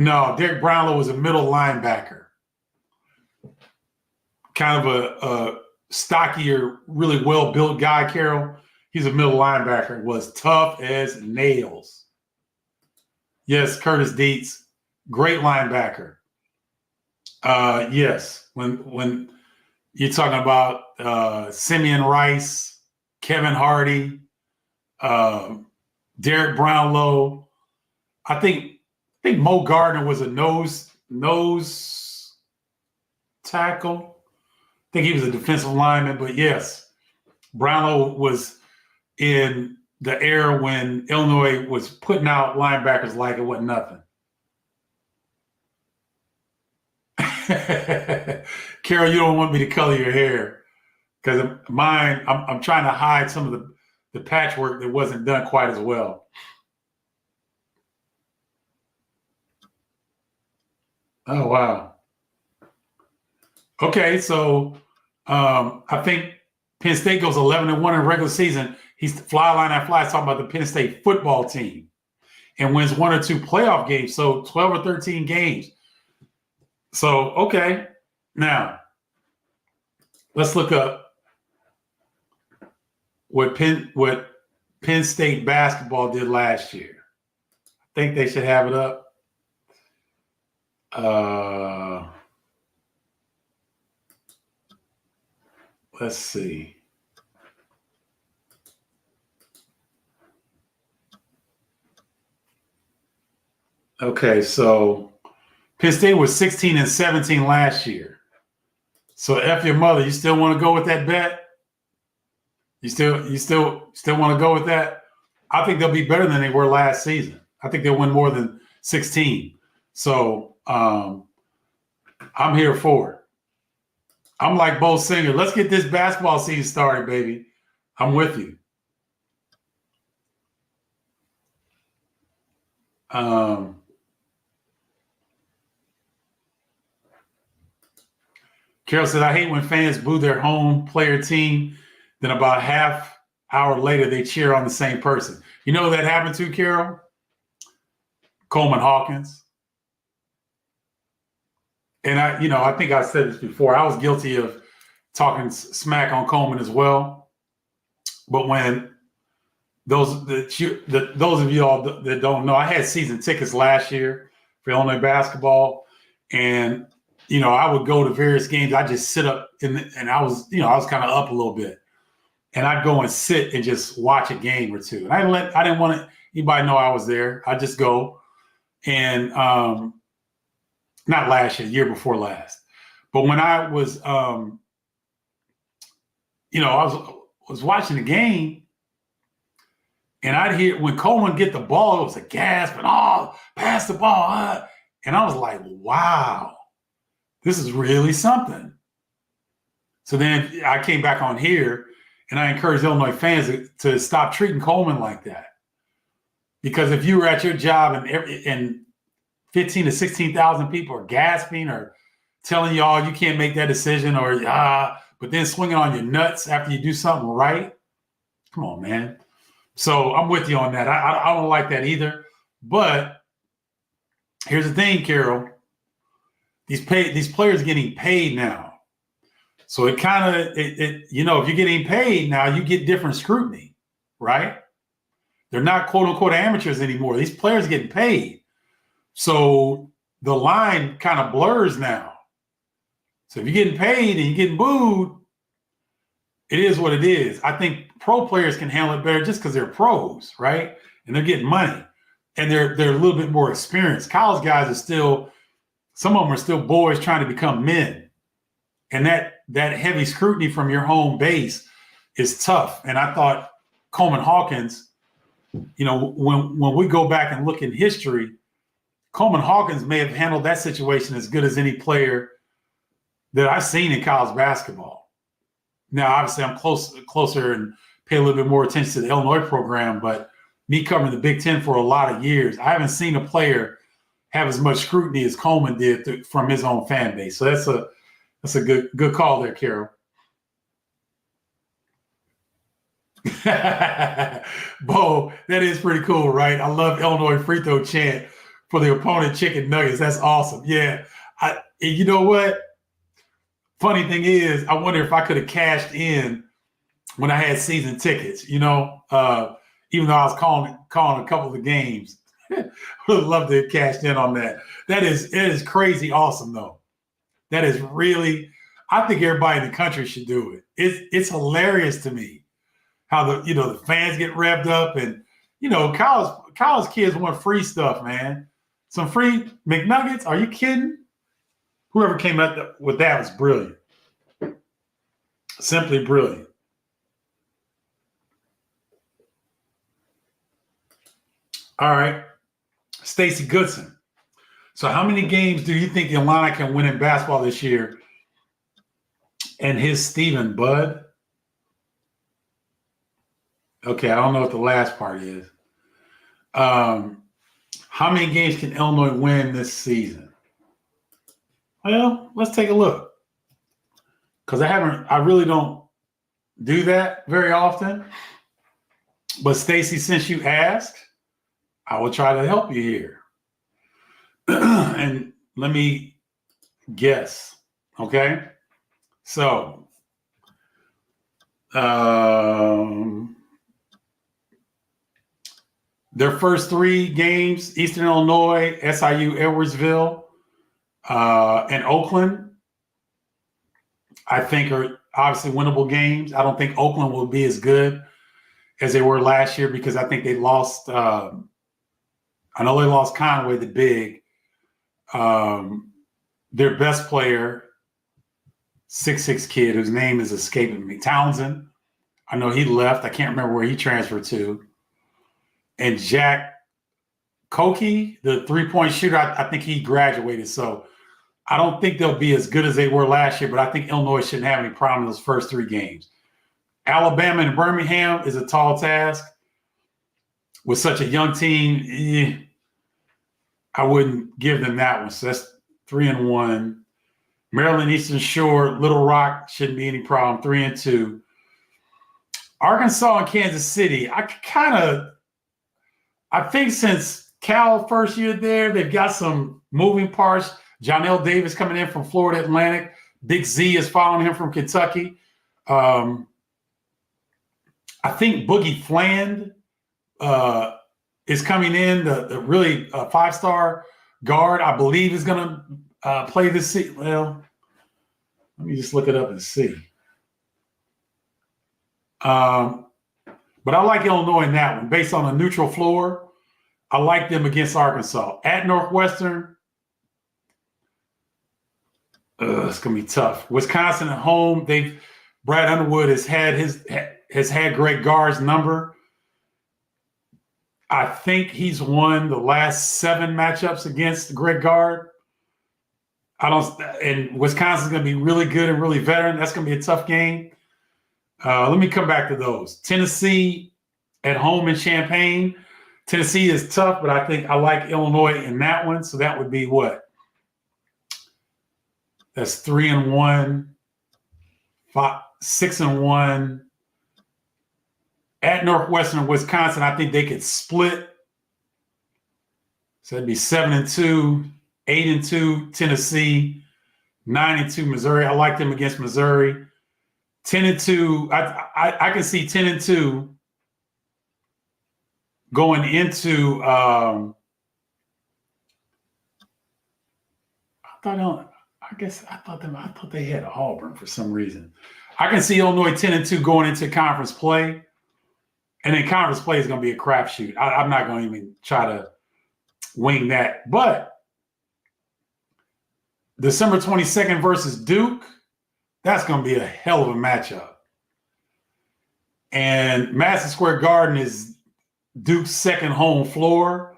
No, Derek Brownlow was a middle linebacker. Kind of a stockier, really well-built guy, Carol. He's a middle linebacker. Was tough as nails. Yes, Curtis Dietz, great linebacker. Yes, when you're talking about Simeon Rice, Kevin Hardy, Derek Brownlow, I think Mo Gardner was a nose tackle. I think he was a defensive lineman, but yes, Brownlow was in the era when Illinois was putting out linebackers like it wasn't nothing. Carol, you don't want me to color your hair because mine, I'm trying to hide some of the patchwork that wasn't done quite as well. Oh, wow. Okay, so I think Penn State goes 11-1 in regular season. He's fly line and fly talking about the Penn State football team and wins 1 or 2 playoff games. So 12 or 13 games. So, okay. Now, let's look up what Penn State basketball did last year. I think they should have it up. Let's see. Okay, so Penn State was 16-17 last year. So F your mother. You still want to go with that bet? You still want to go with that? I think they'll be better than they were last season. I think they'll win more than 16. So I'm here for it. I'm like Bo Singer. Let's get this basketball season started, baby. I'm with you. Carol said, I hate when fans boo their home player team, then about half hour later they cheer on the same person. You know who that happened to, Carol? Coleman Hawkins. And I think I said this before. I was guilty of talking smack on Coleman as well. But when those of you all that don't know, I had season tickets last year for Illinois basketball, and I would go to various games. I just sit up and I was kind of up a little bit, and I'd go and sit and just watch a game or two. And I didn't want anybody to know I was there. I just go and not last year before last, but when I was I was watching the game, and I'd hear when Coleman get the ball, it was a gasp and pass the ball, and I was like, wow. This is really something. So then I came back on here and I encouraged Illinois fans to stop treating Coleman like that. Because if you were at your job and 15 to 16,000 people are gasping or telling y'all you can't make that decision but then swinging on your nuts after you do something right, come on, man. So I'm with you on that. I don't like that either. But here's the thing, Carol. These players are getting paid now. So it if you're getting paid now, you get different scrutiny, right? They're not quote unquote amateurs anymore. These players are getting paid. So the line kind of blurs now. So if you're getting paid and you're getting booed, it is what it is. I think pro players can handle it better just because they're pros, right? And they're getting money. And they're a little bit more experienced. College guys are still, some of them are still boys trying to become men. And that heavy scrutiny from your home base is tough. And I thought Coleman Hawkins, you know, when we go back and look in history, Coleman Hawkins may have handled that situation as good as any player that I've seen in college basketball. Now, obviously, I'm closer and pay a little bit more attention to the Illinois program, but me covering the Big Ten for a lot of years, I haven't seen a player have as much scrutiny as Coleman did from his own fan base. So that's a good call there, Carol. Bo, that is pretty cool, right? I love Illinois free throw chant for the opponent chicken nuggets. That's awesome. Yeah. You know what? Funny thing is, I wonder if I could have cashed in when I had season tickets, you know, even though I was calling a couple of the games. Would love to have cashed in on that. It is crazy awesome, though. That is really, I think everybody in the country should do it. It's hilarious to me how the fans get revved up, and college kids want free stuff, man. Some free McNuggets? Are you kidding? Whoever came up with that was brilliant. Simply brilliant. All right. Stacy Goodson. So how many games do you think Illini can win in basketball this year? And his Stephen Bud. Okay, I don't know what the last part is. How many games can Illinois win this season? Well, let's take a look. Because I really don't do that very often. But Stacy, since you asked, I will try to help you here. And let me guess. Okay. So, their first 3 games, Eastern Illinois, SIU, Edwardsville, and Oakland, I think are obviously winnable games. I don't think Oakland will be as good as they were last year because I think they lost I know they lost Conway the big. Their best player, 6'6" kid whose name is escaping me, Townsend. I know he left. I can't remember where he transferred to. And Jack Koke, the three-point shooter, I think he graduated. So I don't think they'll be as good as they were last year, but I think Illinois shouldn't have any problem in those first 3 games. Alabama and Birmingham is a tall task. With such a young team, I wouldn't give them that one. So that's 3-1. Maryland, Eastern Shore, Little Rock shouldn't be any problem. 3-2. Arkansas and Kansas City. I think since Cal first year there, they've got some moving parts. Jonell Davis coming in from Florida Atlantic. Big Z is following him from Kentucky. I think Boogie Fland is coming in, the really 5-star guard, I believe is going to play this season. Well, let me just look it up and see. But I like Illinois in that one. Based on a neutral floor, I like them against Arkansas. At Northwestern, it's going to be tough. Wisconsin at home, Brad Underwood has had Greg Gard's number. I think he's won the last 7 matchups against Greg Gard. And Wisconsin's going to be really good and really veteran. That's going to be a tough game. Let me come back to those. Tennessee at home in Champaign. Tennessee is tough, but I think I like Illinois in that one. So that would be what? That's 3-1, 6-1. At Northwestern, Wisconsin, I think they could split. So it'd be 7-2, 8-2, Tennessee, 9-2, Missouri. I like them against Missouri. 10-2. I can see 10-2 going into I thought they had Auburn for some reason. I can see Illinois 10-2 going into conference play, and then conference play is going to be a crapshoot. I'm not going to even try to wing that. But December 22nd versus Duke, that's going to be a hell of a matchup. And Madison Square Garden is Duke's second home floor.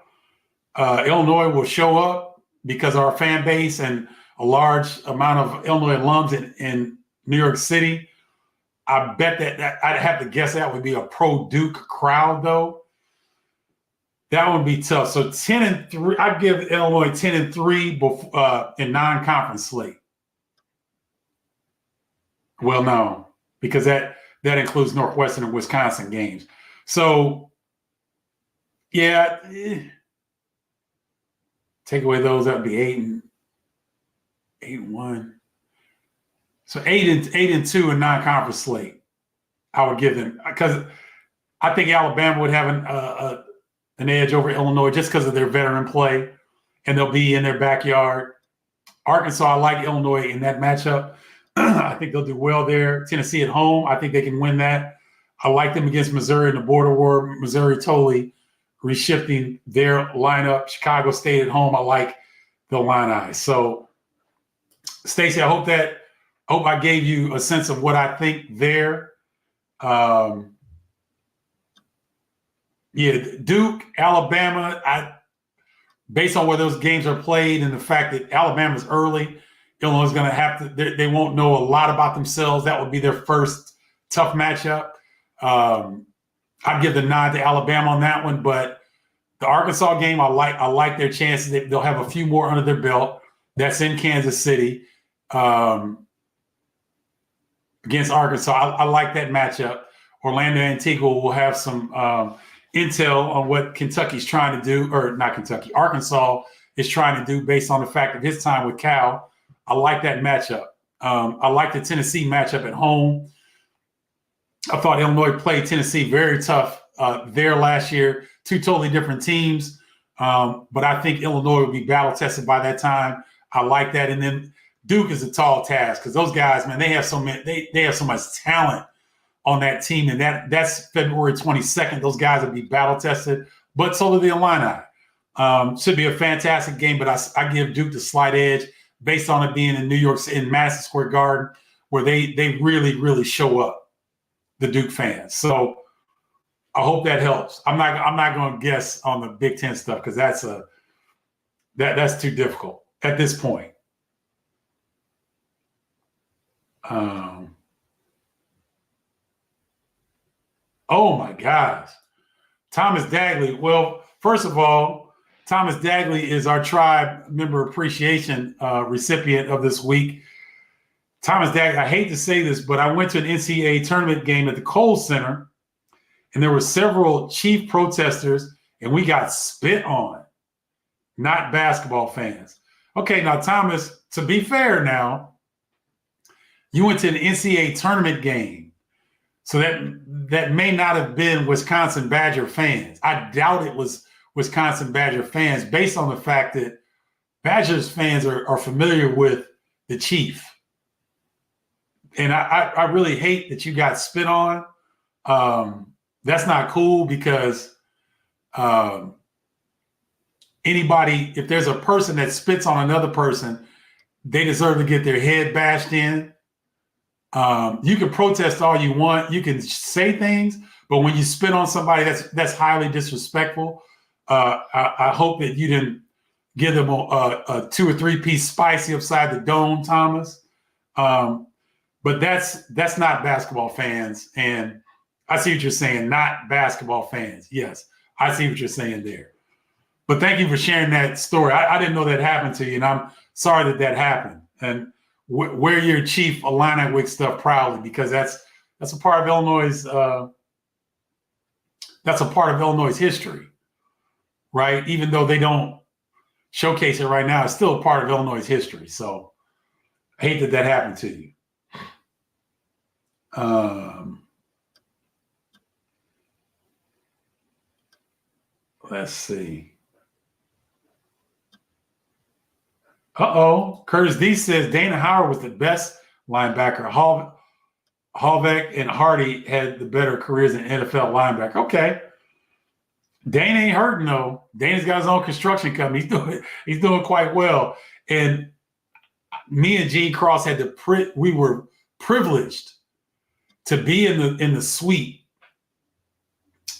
Illinois will show up because our fan base and a large amount of Illinois alums in New York City. I bet that I'd have to guess that would be a pro-Duke crowd, though. That would be tough. So 10-3, I'd give Illinois 10-3 in non-conference slate. Well, no, because that includes Northwestern and Wisconsin games. So, yeah, take away those, that would be 8-1. So 8-2 in non-conference slate. I would give them, because I think Alabama would have an edge over Illinois just because of their veteran play, and they'll be in their backyard. Arkansas, I like Illinois in that matchup. I think they'll do well there. Tennessee at home, I think they can win that. I like them against Missouri in the border war. Missouri totally reshifting their lineup. Chicago State at home, I like the Illini. So, Stacey, I hope I gave you a sense of what I think there. Duke, Alabama, based on where those games are played and the fact that Alabama's early, Illinois is going to have to, they won't know a lot about themselves. That would be their first tough matchup. I'd give the nod to Alabama on that one, but the Arkansas game, I like their chances. They'll have a few more under their belt. That's in Kansas City against Arkansas. I like that matchup. Orlando Antigua will have some intel on what Kentucky's trying to do, or not Kentucky, Arkansas is trying to do based on the fact of his time with Cal. I like that matchup. I like the Tennessee matchup at home. I thought Illinois played Tennessee very tough there last year. Two totally different teams. But I think Illinois will be battle tested by that time. I like that. And then Duke is a tall task because those guys, man, they have so much talent on that team. And that's February 22nd. Those guys will be battle tested, but so do the Illini. Should be a fantastic game, but I give Duke the slight edge based on it being in New York, in Madison Square Garden, where they really, really show up, the Duke fans. So I hope that helps. I'm not going to guess on the Big Ten stuff because that's too difficult at this point. Oh my gosh, Thomas Dagley. Well, first of all, Thomas Dagley is our tribe member appreciation recipient of this week. Thomas Dagley, I hate to say this, but I went to an NCAA tournament game at the Kohl Center, and there were several chief protesters, and we got spit on, not basketball fans. Okay, now, Thomas, to be fair now, you went to an NCAA tournament game, so that may not have been Wisconsin Badger fans. I doubt it was Wisconsin Badger fans based on the fact that Badgers fans are familiar with the chief. And I really hate that you got spit on. That's not cool because anybody, if there's a person that spits on another person, they deserve to get their head bashed in. You can protest all you want. You can say things, but when you spit on somebody, that's highly disrespectful. I hope that you didn't give them a 2 or 3 piece spicy upside the dome, Thomas. But that's not basketball fans. And I see what you're saying, not basketball fans. Yes, I see what you're saying there. But thank you for sharing that story. I didn't know that happened to you, and I'm sorry that happened. And wear your Chief Illini Wick stuff proudly because that's a part of Illinois' history, right? Even though they don't showcase it right now, it's still a part of Illinois' history. So I hate that happened to you. Let's see. Curtis D says Dana Howard was the best linebacker. Halvek and Hardy had the better careers in NFL linebacker. Okay. Dana ain't hurting though. Dana's got his own construction company. He's doing quite well. And me and Gene Cross we were privileged to be in the suite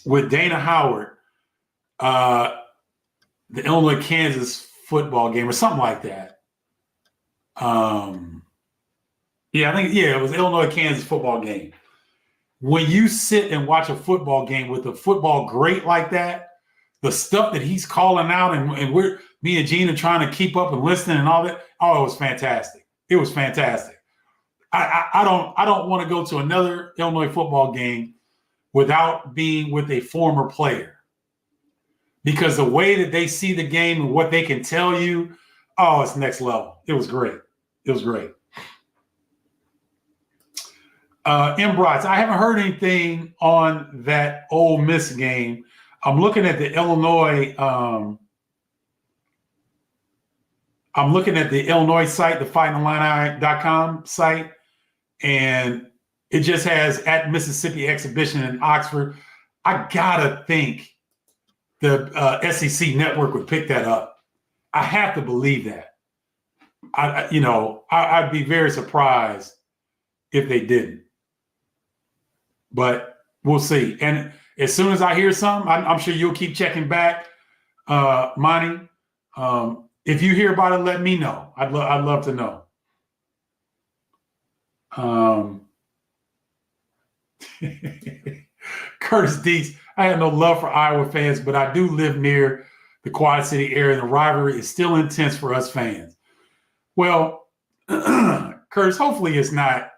with Dana Howard, the Illinois-Kansas football game or something like that. It was Illinois-Kansas football game. When you sit and watch a football game with a football great like that, the stuff that he's calling out and me and Gene are trying to keep up and listening and all that. Oh, it was fantastic. It was fantastic. I don't want to go to another Illinois football game without being with a former player, because the way that they see the game and what they can tell you, it's next level. It was great. It was great. Embrats, I haven't heard anything on that Ole Miss game. I'm looking at the Illinois. I'm looking at the Illinois site, the fightingillini.com site, and it just has at Mississippi exhibition in Oxford. I gotta think the SEC network would pick that up. I have to believe that. I'd be very surprised if they didn't. But we'll see. And as soon as I hear something, I'm sure you'll keep checking back, Monty. If you hear about it, let me know. I'd love to know. Curtis Dees, I have no love for Iowa fans, but I do live near the Quad City area, and the rivalry is still intense for us fans. Well, Curtis, hopefully it's not.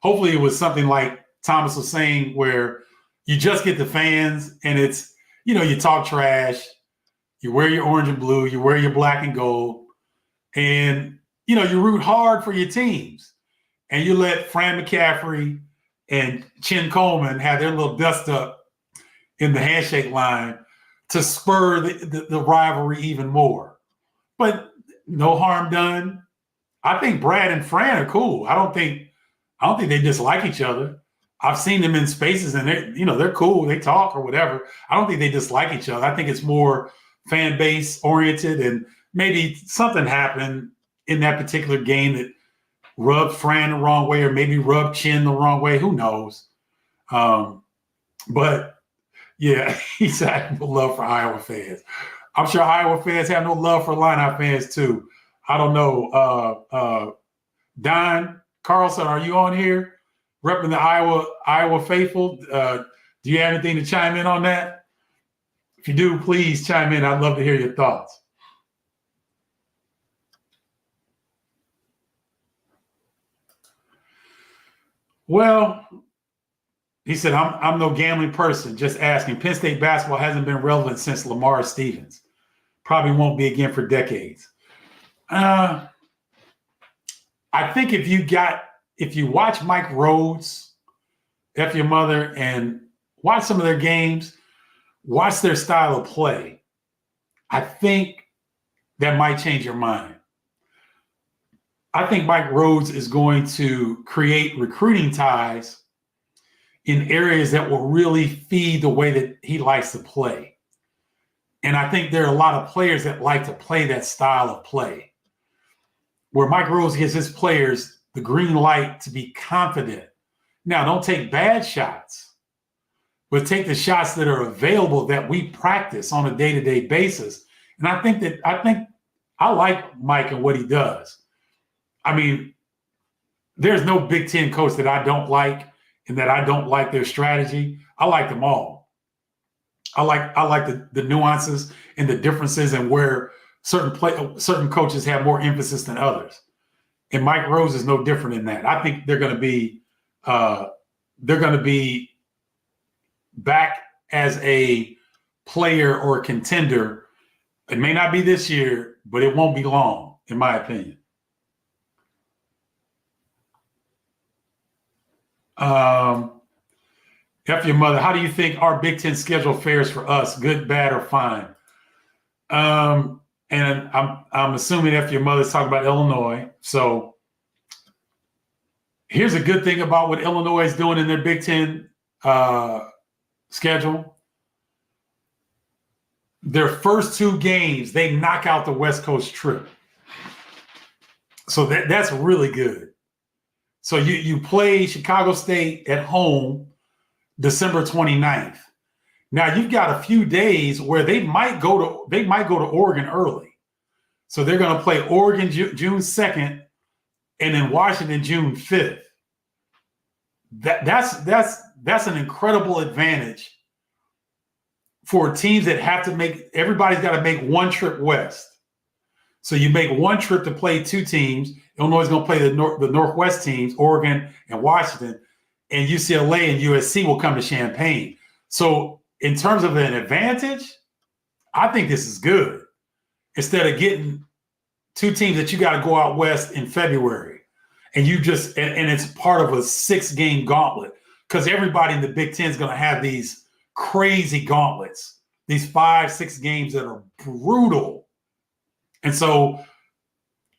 Hopefully it was something like Thomas was saying, where you just get the fans and it's, you talk trash, you wear your orange and blue, you wear your black and gold, and, you root hard for your teams. And you let Fran McCaffrey and Chin Coleman have their little dust up in the handshake line to spur the rivalry even more. But no harm done. I think Brad and Fran are cool. I don't think they dislike each other. I've seen them in spaces and they're cool. They talk or whatever. I don't think they dislike each other. I think it's more fan base oriented, and maybe something happened in that particular game that rubbed Fran the wrong way, or maybe rubbed Chin the wrong way. Who knows? But yeah, he's had no love for Iowa fans. I'm sure Iowa fans have no love for Illini fans too. I don't know. Don Carlson, are you on here repping the Iowa faithful? Do you have anything to chime in on that? If you do, please chime in. I'd love to hear your thoughts. Well, he said, I'm no gambling person, just asking. Penn State basketball hasn't been relevant since Lamar Stevens. Probably won't be again for decades. I think if you watch Mike Rhodes, F Your Mother, and watch some of their games, watch their style of play, I think that might change your mind. I think Mike Rhodes is going to create recruiting ties in areas that will really feed the way that he likes to play. And I think there are a lot of players that like to play that style of play, where Mike Rhodes gives his players the green light to be confident. Now, don't take bad shots, but take the shots that are available that we practice on a day-to-day basis. And I think I like Mike and what he does. I mean, there's no Big Ten coach that I don't like and that I don't like their strategy. I like them all. I like the nuances and the differences and where certain coaches have more emphasis than others. And Mike Rhodes is no different in that. I think they're going to be back as a player or a contender. It may not be this year, but it won't be long, in my opinion. F your mother. How do you think our Big Ten schedule fares for us? Good, bad, or fine? And I'm assuming F your mother's talking about Illinois. So here's a good thing about what Illinois is doing in their Big Ten schedule. Their first two games, they knock out the West Coast trip. So that's really good. So you play Chicago State at home December 29th. Now you've got a few days where they might go to Oregon early. So they're going to play Oregon June 2nd and then Washington June 5th. That's an incredible advantage for teams that have to make, everybody's got to make one trip west. So you make one trip to play two teams. Illinois is going to play the Northwest teams, Oregon and Washington, and UCLA and USC will come to Champaign. So in terms of an advantage, I think this is good. Instead of getting two teams that you got to go out west in February, and you just and it's part of a 6-game gauntlet, because everybody in the Big Ten is going to have these crazy gauntlets, these 5-6 games that are brutal. And so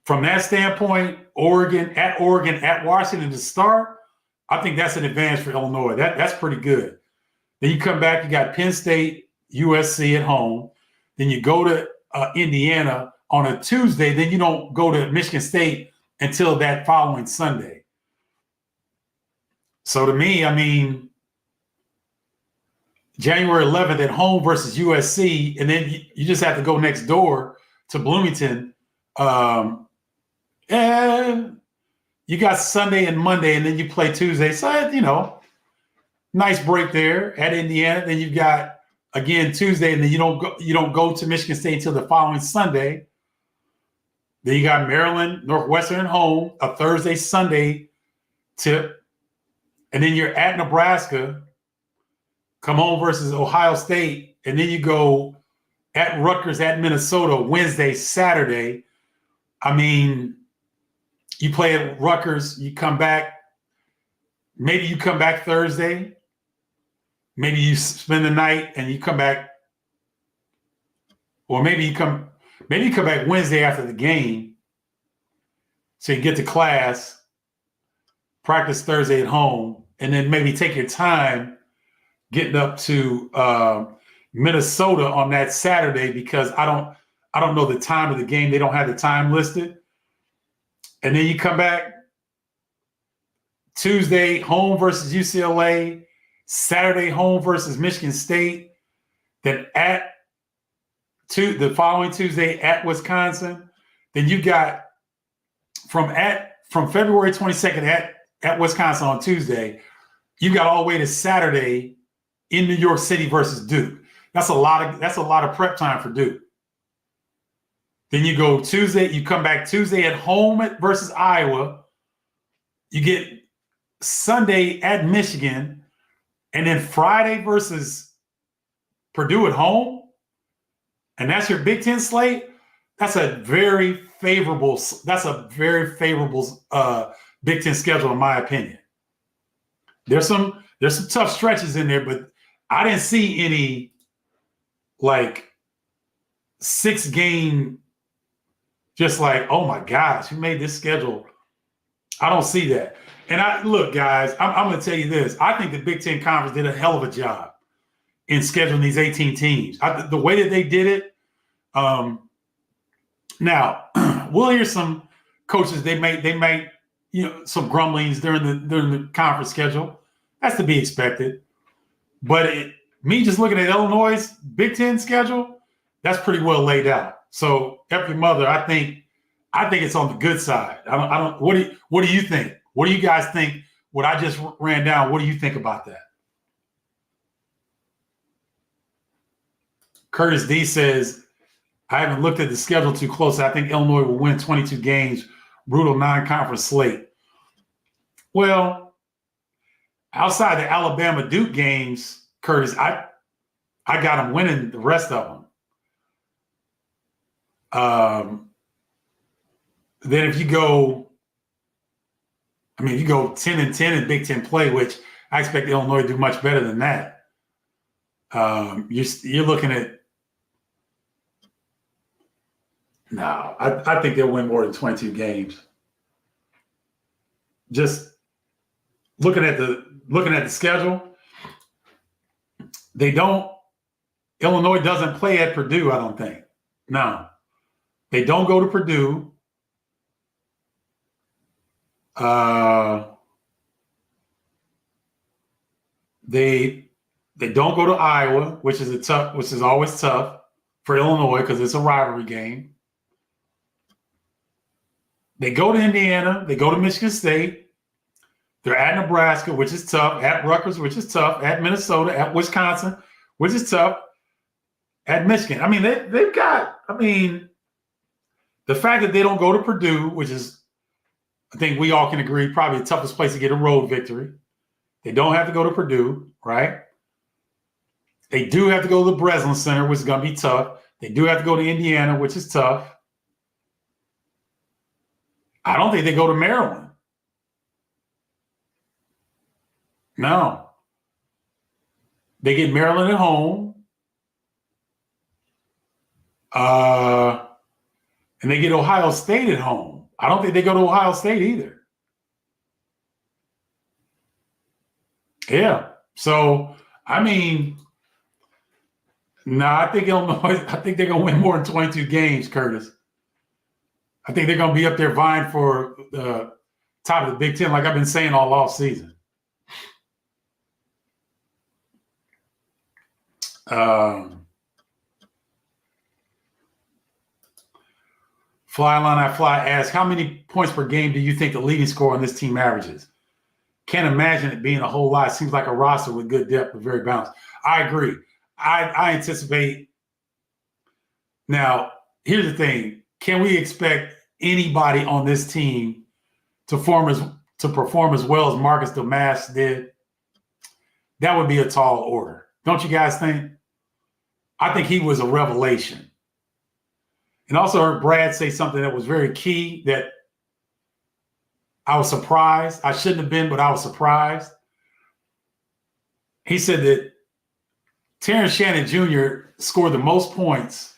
from that standpoint, Oregon, at Washington to start, I think that's an advantage for Illinois. That's pretty good. Then you come back, you got Penn State, USC at home. Then you go to Indiana on a Tuesday. Then you don't go to Michigan State until that following Sunday. So to me, I mean, January 11th at home versus USC, and then you just have to go next door to Bloomington. And you got Sunday and Monday, and then you play Tuesday. So, nice break there at Indiana. Then you've got, again, Tuesday, and then you don't go to Michigan State until the following Sunday. Then you got Maryland, Northwestern at home, a Thursday, Sunday tip. And then you're at Nebraska, come home versus Ohio State, and then you go at Rutgers, at Minnesota, Wednesday, Saturday. I mean, you play at Rutgers, you come back. Maybe you come back Thursday. Maybe you spend the night and you come back. Or maybe you come back Wednesday after the game. So you get to class, practice Thursday at home, and then maybe take your time getting up to Minnesota on that Saturday, because I don't know the time of the game. They don't have the time listed. And then you come back Tuesday, home versus UCLA, Saturday, home versus Michigan State, then the following Tuesday at Wisconsin. Then you got from February 22nd at Wisconsin on Tuesday, you got all the way to Saturday in New York City versus Duke. That's a lot of prep time for Duke. Then you go Tuesday, you come back Tuesday at home versus Iowa. You get Sunday at Michigan, and then Friday versus Purdue at home. And that's your Big Ten slate. That's a very favorable Big Ten schedule, in my opinion. There's some tough stretches in there, but I didn't see any 6-game, just like, oh my gosh, who made this schedule? I don't see that. And look, guys, I'm going to tell you this. I think the Big Ten Conference did a hell of a job in scheduling these 18 teams. The way that they did it. Now, we'll hear some coaches. They might some grumblings during the conference schedule. That's to be expected. But me just looking at Illinois' Big Ten schedule, that's pretty well laid out. So, every mother, I think it's on the good side. I don't. What do you think? What do you guys think? What I just ran down. What do you think about that? Curtis D says, I haven't looked at the schedule too closely. I think Illinois will win 22 games. Brutal non-conference slate. Well, outside the Alabama Duke games, Curtis, I got them winning the rest of them. Then if you go 10-10 in Big Ten play, which I expect Illinois to do much better than that. You're looking at no. I think they'll win more than 22 games. Just looking at the schedule, they don't. Illinois doesn't play at Purdue, I don't think. No, they don't go to Purdue. They don't go to Iowa, which is always tough for Illinois because it's a rivalry game. They go to Indiana. They go to Michigan State. They're at Nebraska, which is tough. At Rutgers, which is tough. At Minnesota. At Wisconsin, which is tough. At Michigan. I mean, they've got. I mean, the fact that they don't go to Purdue, which is, I think we all can agree, probably the toughest place to get a road victory. They don't have to go to Purdue, right? They do have to go to the Breslin Center, which is going to be tough. They do have to go to Indiana, which is tough. I don't think they go to Maryland. No. They get Maryland at home. And they get Ohio State at home. I don't think they go to Ohio State either. Yeah. So, I mean, I think Illinois, I think they're going to win more than 22 games, Curtis. I think they're going to be up there vying for the top of the Big Ten, like I've been saying all off season. Fly Line I Fly asks, how many points per game do you think the leading scorer on this team averages? Can't imagine it being a whole lot. Seems like a roster with good depth, but very balanced. I agree. I anticipate. Now, here's the thing. Can we expect anybody on this team to perform as well as Marcus Domask did? That would be a tall order. Don't you guys think? I think he was a revelation. And also heard Brad say something that was very key that I was surprised. I shouldn't have been, but I was surprised. He said that Terrence Shannon Jr. scored the most points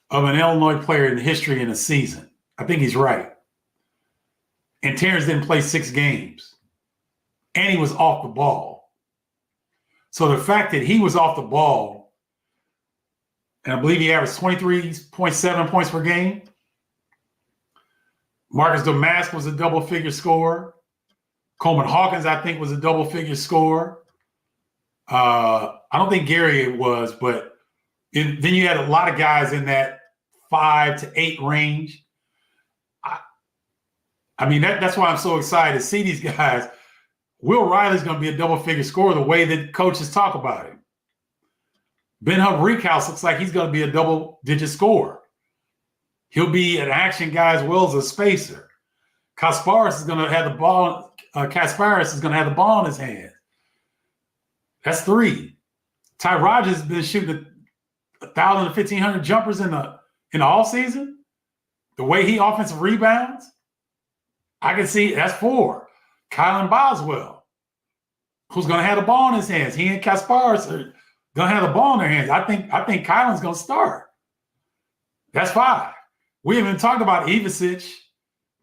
of an Illinois player in history in a season. I think he's right. And Terrence didn't play 6 games. And he was off the ball. So the fact that he was off the ball, and I believe he averaged 23.7 points per game. Marcus Domask was a double-figure scorer. Coleman Hawkins, I think, was a double-figure scorer. I don't think Gary was, but then you had a lot of guys in that 5 to 8 range. I mean, that's why I'm so excited to see these guys. Will Riley's going to be a double-figure scorer the way that coaches talk about him. Ben Hubb-Reekhouse looks like he's going to be a double-digit scorer. He'll be an action guy as well as a spacer. Kasparis is going to have the ball. Kasparis is going to have the ball in his hand. That's 3. Ty Rogers has been shooting 1,000 to 1,500 jumpers in the all season. The way he offensive rebounds, I can see that's 4. Kylan Boswell, who's going to have the ball in his hands. He and Kasparis are going to have the ball in their hands. I think Kylan's going to start. That's 5. We haven't talked about Ivicic,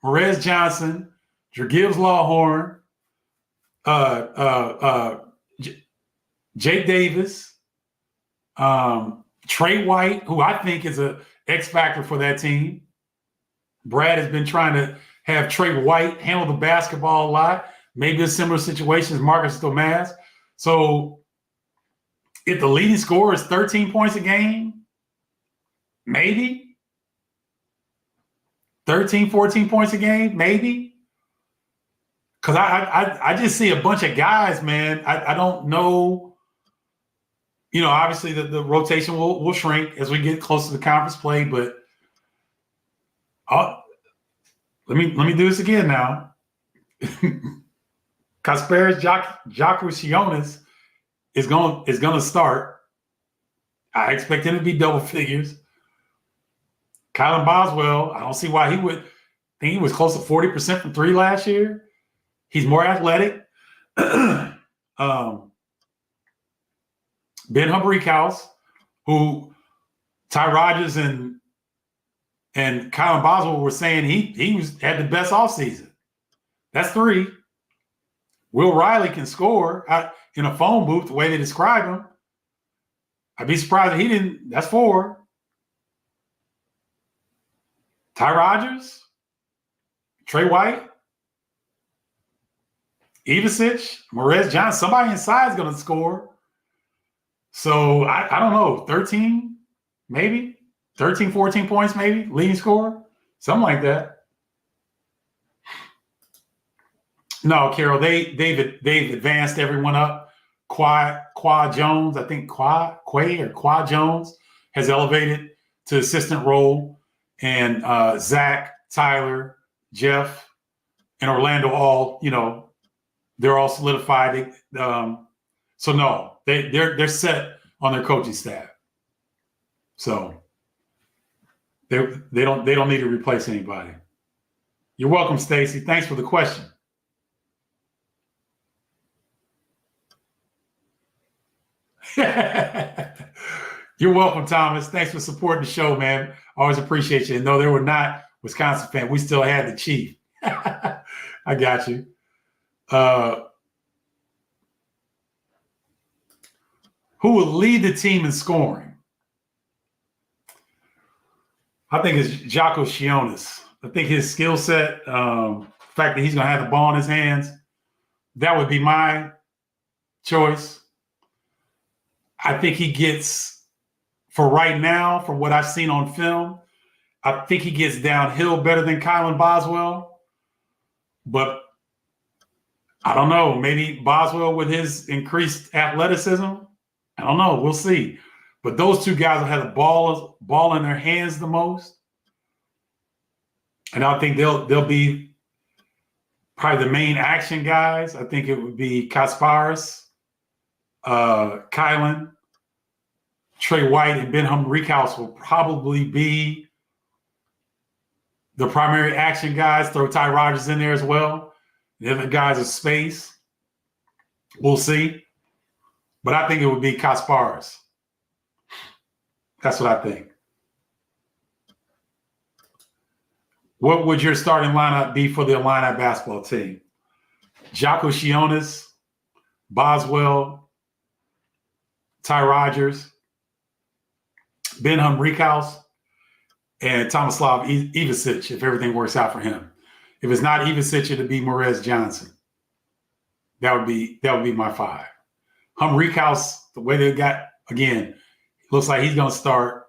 Morez Johnson, Gibbs Lawhorn, Jake Davis, Trey White, who I think is an X factor for that team. Brad has been trying to have Trey White handle the basketball a lot. Maybe a similar situation as Marcus Domask. So if the leading scorer is 13 points a game, maybe. 13, 14 points a game, maybe. Because I just see a bunch of guys, man. I don't know. You know, obviously the rotation will shrink as we get close to the conference play, but let me do this again now. Kasparis Jacquemus is gonna start. I expect him to be double figures. Kylan Boswell, I don't see why he would. I think he was close to 40% from 3 last year. He's more athletic. Ben Humphrey-House, who Ty Rodgers and Colin Boswell were saying he had the best offseason. That's 3. Will Riley can score in a phone booth, the way they describe him. I'd be surprised if he didn't. That's 4. Ty Rodgers, Trey White, Ivicic, Morez Johnson. Somebody inside is going to score. So I don't know, 13, maybe 13, 14 points, maybe leading scorer, something like that. No, Carol, they've advanced everyone up. Qua Jones, I think Qua Jones has elevated to assistant role, and Zach, Tyler, Jeff, and Orlando all, they're all solidified. So no, they're set on their coaching staff. So they don't need to replace anybody. You're welcome, Stacy. Thanks for the question. You're welcome, Thomas. Thanks for supporting the show, man. Always appreciate you. And no, they were not Wisconsin fans. We still had the Chief. I got you. Who will lead the team in scoring? I think it's Jocko Shionis. I think his skill set, the fact that he's going to have the ball in his hands, that would be my choice. I think he gets, for right now, from what I've seen on film, I think he gets downhill better than Kylan Boswell. But I don't know. Maybe Boswell with his increased athleticism. I don't know. We'll see. But those two guys will have the ball in their hands the most. And I think they'll be probably the main action guys. I think it would be Kasparis, Kylan, Trey White, and Ben Humphrey-House will probably be the primary action guys. Throw Ty Rodgers in there as well. The other guys are space. We'll see. But I think it would be Kasparis. That's what I think. What would your starting lineup be for the Illini basketball team? Jocko Shionis, Boswell, Ty Rodgers, Ben Humphrey-House, and Tomislav Ivicic, if everything works out for him. If it's not Ivicic, it'd be Morez Johnson. That would be my 5. Humphrey-House, the way they got, again, looks like he's going to start.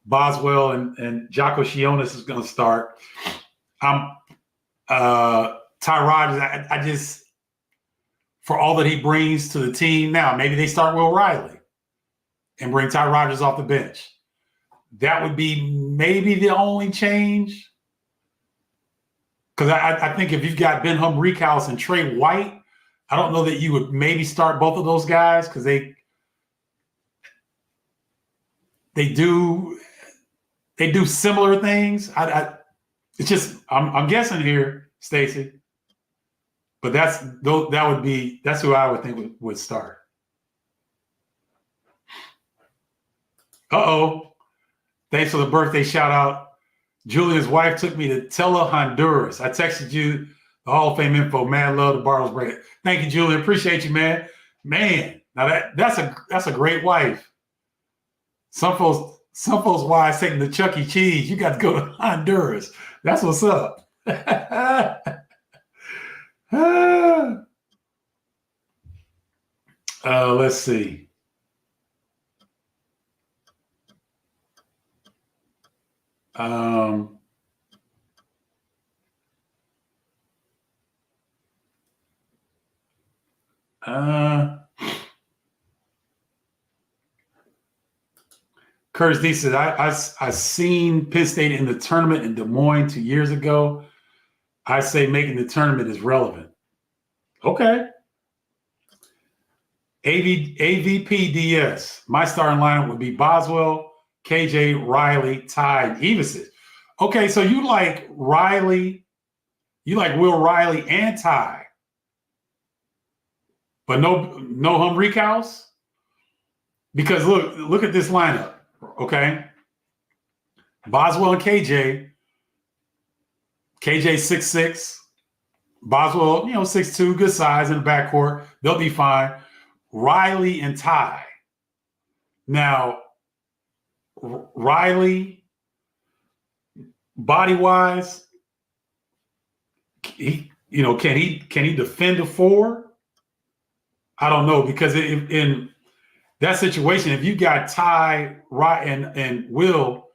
Boswell and Jocko Shionis is going to start. Ty Rodgers, I just, for all that he brings to the team now, maybe they start Will Riley and bring Ty Rodgers off the bench. That would be maybe the only change. Because I think if you've got Ben Humphrey-House and Trey White, I don't know that you would maybe start both of those guys because they do similar things. It's just I'm guessing here, Stacy. But that's who I would think would start. Uh-oh. Thanks for the birthday shout out. Julian's wife took me to Tela, Honduras. I texted you the Hall of Fame info. Mad love to Bardo's break. Thank you, Julian. Appreciate you, man. Man, now that's a great wife. Some folks wives taking the Chuck E. Cheese. You got to go to Honduras. That's what's up. Let's see. Curtis D says, I seen Penn State in the tournament in Des Moines 2 years ago. I say making the tournament is relevant. Okay. AVPDS. My starting lineup would be Boswell, KJ, Riley, Ty, and Ivicic. Okay, so you like Riley, you like Will Riley and Ty. but no Humreek House. Because look at this lineup, okay? Boswell and KJ. KJ 6'6", Boswell, 6'2", good size in the backcourt. They'll be fine. Riley and Ty. Now, Riley, body-wise, can he defend a four? I don't know, because in that situation, if you got Ty, and Will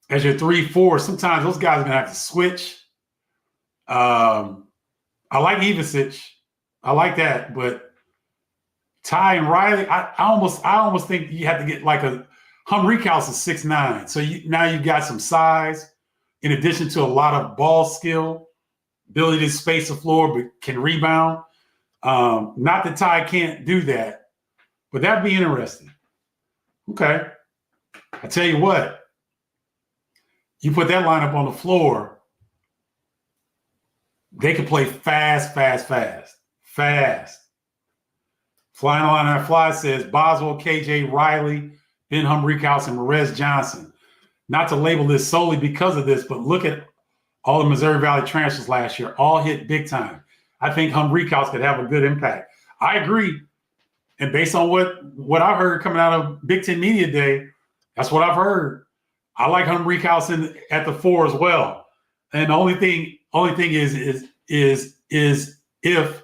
as your 3-4, sometimes those guys are gonna have to switch. I like Ivicic. I like that, but Ty and Riley, I almost think you have to get like a Humreek House is 6'9". So now you've got some size in addition to a lot of ball skill, ability to space the floor, but can rebound. Not that Ty can't do that, but that'd be interesting. Okay. I tell you what, you put that lineup on the floor, they can play fast. Flying line on fly says Boswell, KJ, Riley, Ben Humreek House, and Marez Johnson. Not to label this solely because of this, but look at all the Missouri Valley transfers last year, all hit big time. I think Humreek House could have a good impact. I agree. And based on what I heard coming out of Big Ten Media Day, that's what I've heard. I like Humreek House at the 4 as well. And the only thing is if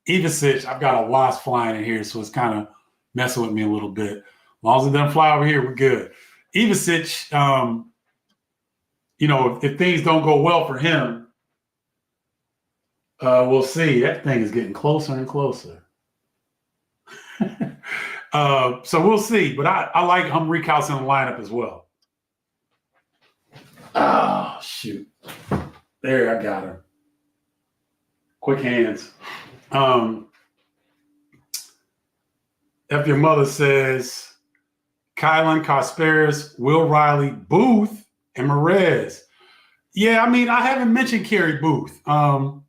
Ivicic, I've got a wasp flying in here, so it's kind of messing with me a little bit. As long as it doesn't fly over here, we're good. Ivicic, if things don't go well for him, we'll see. That thing is getting closer and closer. So we'll see. But I like Humreek House in the lineup as well. Oh, shoot. There, I got her. Quick hands. If your mother says Kylan, Kasparis, Will Riley, Booth, and Marez. Yeah, I mean, I haven't mentioned Kerry Booth. And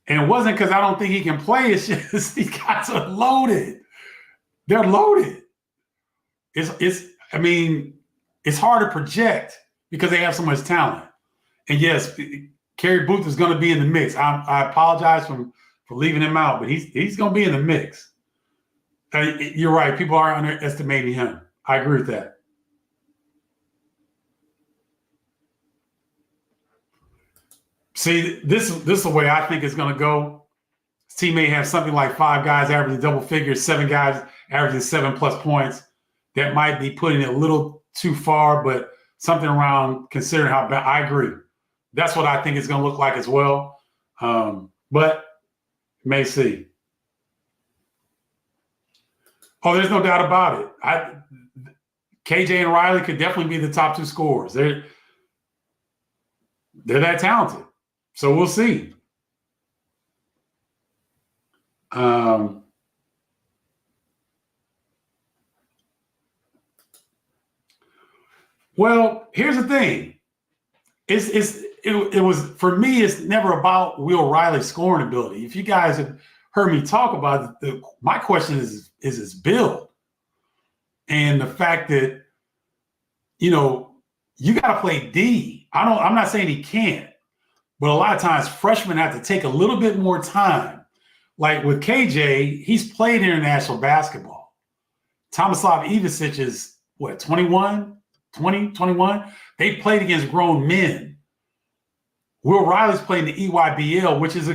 it wasn't because I don't think he can play. It's just these guys are loaded. They're loaded. It's hard to project because they have so much talent. And yes, Kerry Booth is going to be in the mix. I apologize for leaving him out, but he's going to be in the mix. You're right. People are underestimating him. I agree with that. See, this is the way I think it's going to go. This team may have something like 5 guys averaging double figures, 7 guys averaging 7+ points. That might be putting it a little too far, but something around considering how bad. I agree. That's what I think it's going to look like as well. But may see. Oh, there's no doubt about it. KJ and Riley could definitely be the top 2 scorers. They're that talented. So we'll see. Well, here's the thing. It was for me. It's never about Will Riley's scoring ability. If you guys have heard me talk about it, my question is his build, and the fact that you got to play D. I'm not saying he can't, but a lot of times freshmen have to take a little bit more time. Like with KJ, he's played international basketball. Tomislav Ivicic is what, 21? They played against grown men. Will Riley's playing the EYBL, which is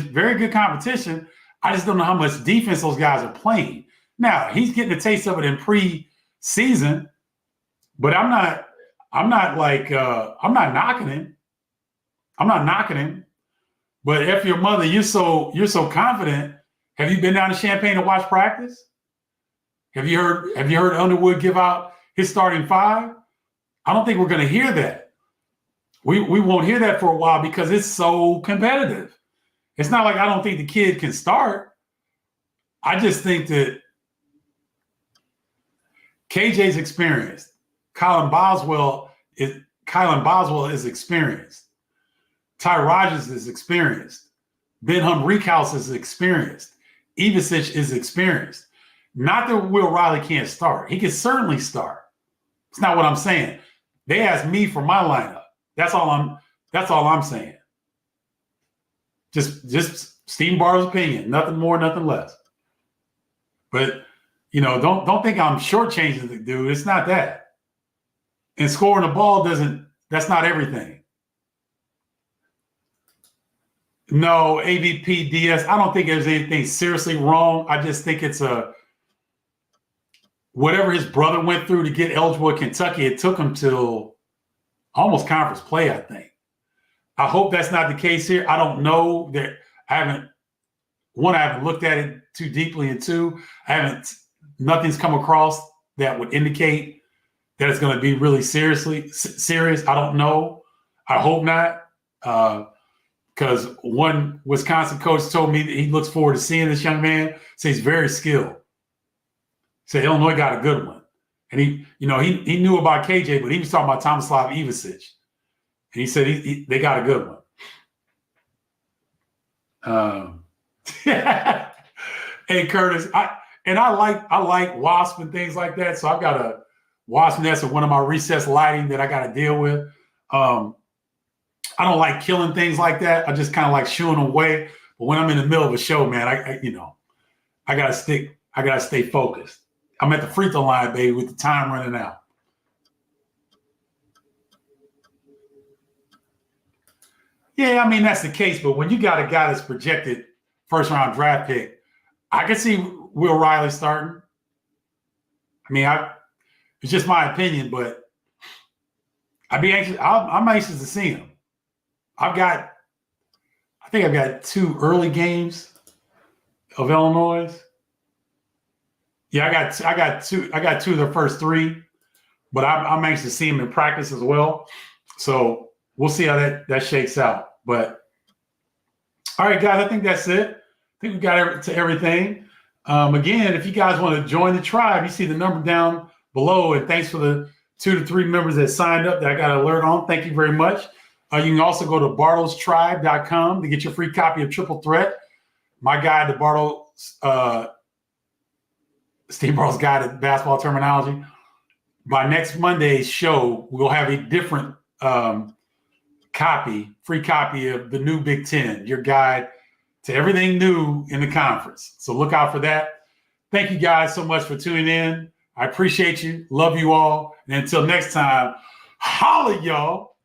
very good competition. I just don't know how much defense those guys are playing. Now, he's getting a taste of it in pre-season, but I'm not knocking him. I'm not knocking him. But if your mother, you're so confident, have you been down to Champaign to watch practice? Have you heard Underwood give out his starting 5? I don't think we're going to hear that. We won't hear that for a while because it's so competitive. It's not like I don't think the kid can start. I just think that KJ's experienced. Kylan Boswell is experienced. Ty Rogers is experienced. Ben Humreek House is experienced. Ivicic is experienced. Not that Will Riley can't start. He can certainly start. It's not what I'm saying. They asked me for my lineup. That's all I'm saying. Just Stephen Bardo's opinion. Nothing more, nothing less. But don't think I'm shortchanging the dude. It's not that. And scoring the ball that's not everything. No, AVP, DS, I don't think there's anything seriously wrong. I just think it's whatever his brother went through to get eligible at Kentucky, it took him till almost conference play, I think. I hope that's not the case here. I don't know. I haven't looked at it too deeply, and two, nothing's come across that would indicate that it's going to be really serious. I don't know. I hope not. Because one Wisconsin coach told me that he looks forward to seeing this young man. Says he's very skilled. Said Illinois got a good one. And he knew about KJ, but he was talking about Tomislav Ivicic. And he said they got a good one. Hey, Curtis, I like wasp and things like that. So I've got a wasp nest of one of my recessed lighting that I got to deal with. I don't like killing things like that. I just kind of like shooing them away. But when I'm in the middle of a show, man, I gotta stay focused. I'm at the free throw line, baby, with the time running out. Yeah, I mean, that's the case. But when you got a guy that's projected first round draft pick, I can see Will Riley starting. I mean, it's just my opinion, but I'd be anxious. I'm anxious to see him. I think I've got 2 early games of Illinois. Yeah, I got two of the first 3, but I'm anxious to see him in practice as well. So we'll see how that shakes out. But all right, guys, I think that's it. I think we got to everything. Again, if you guys want to join the tribe, you see the number down below. And thanks for the 2 to 3 members that signed up that I got an alert on. Thank you very much. You can also go to bardostribe.com to get your free copy of Triple Threat, my guide to Bardo, Steve Bardo's guide to basketball terminology. By next Monday's show, we'll have a different free copy of the new Big Ten, your guide to everything new in the conference. So look out for that. Thank you guys so much for tuning in. I appreciate you. Love you all. And until next time, holla, y'all.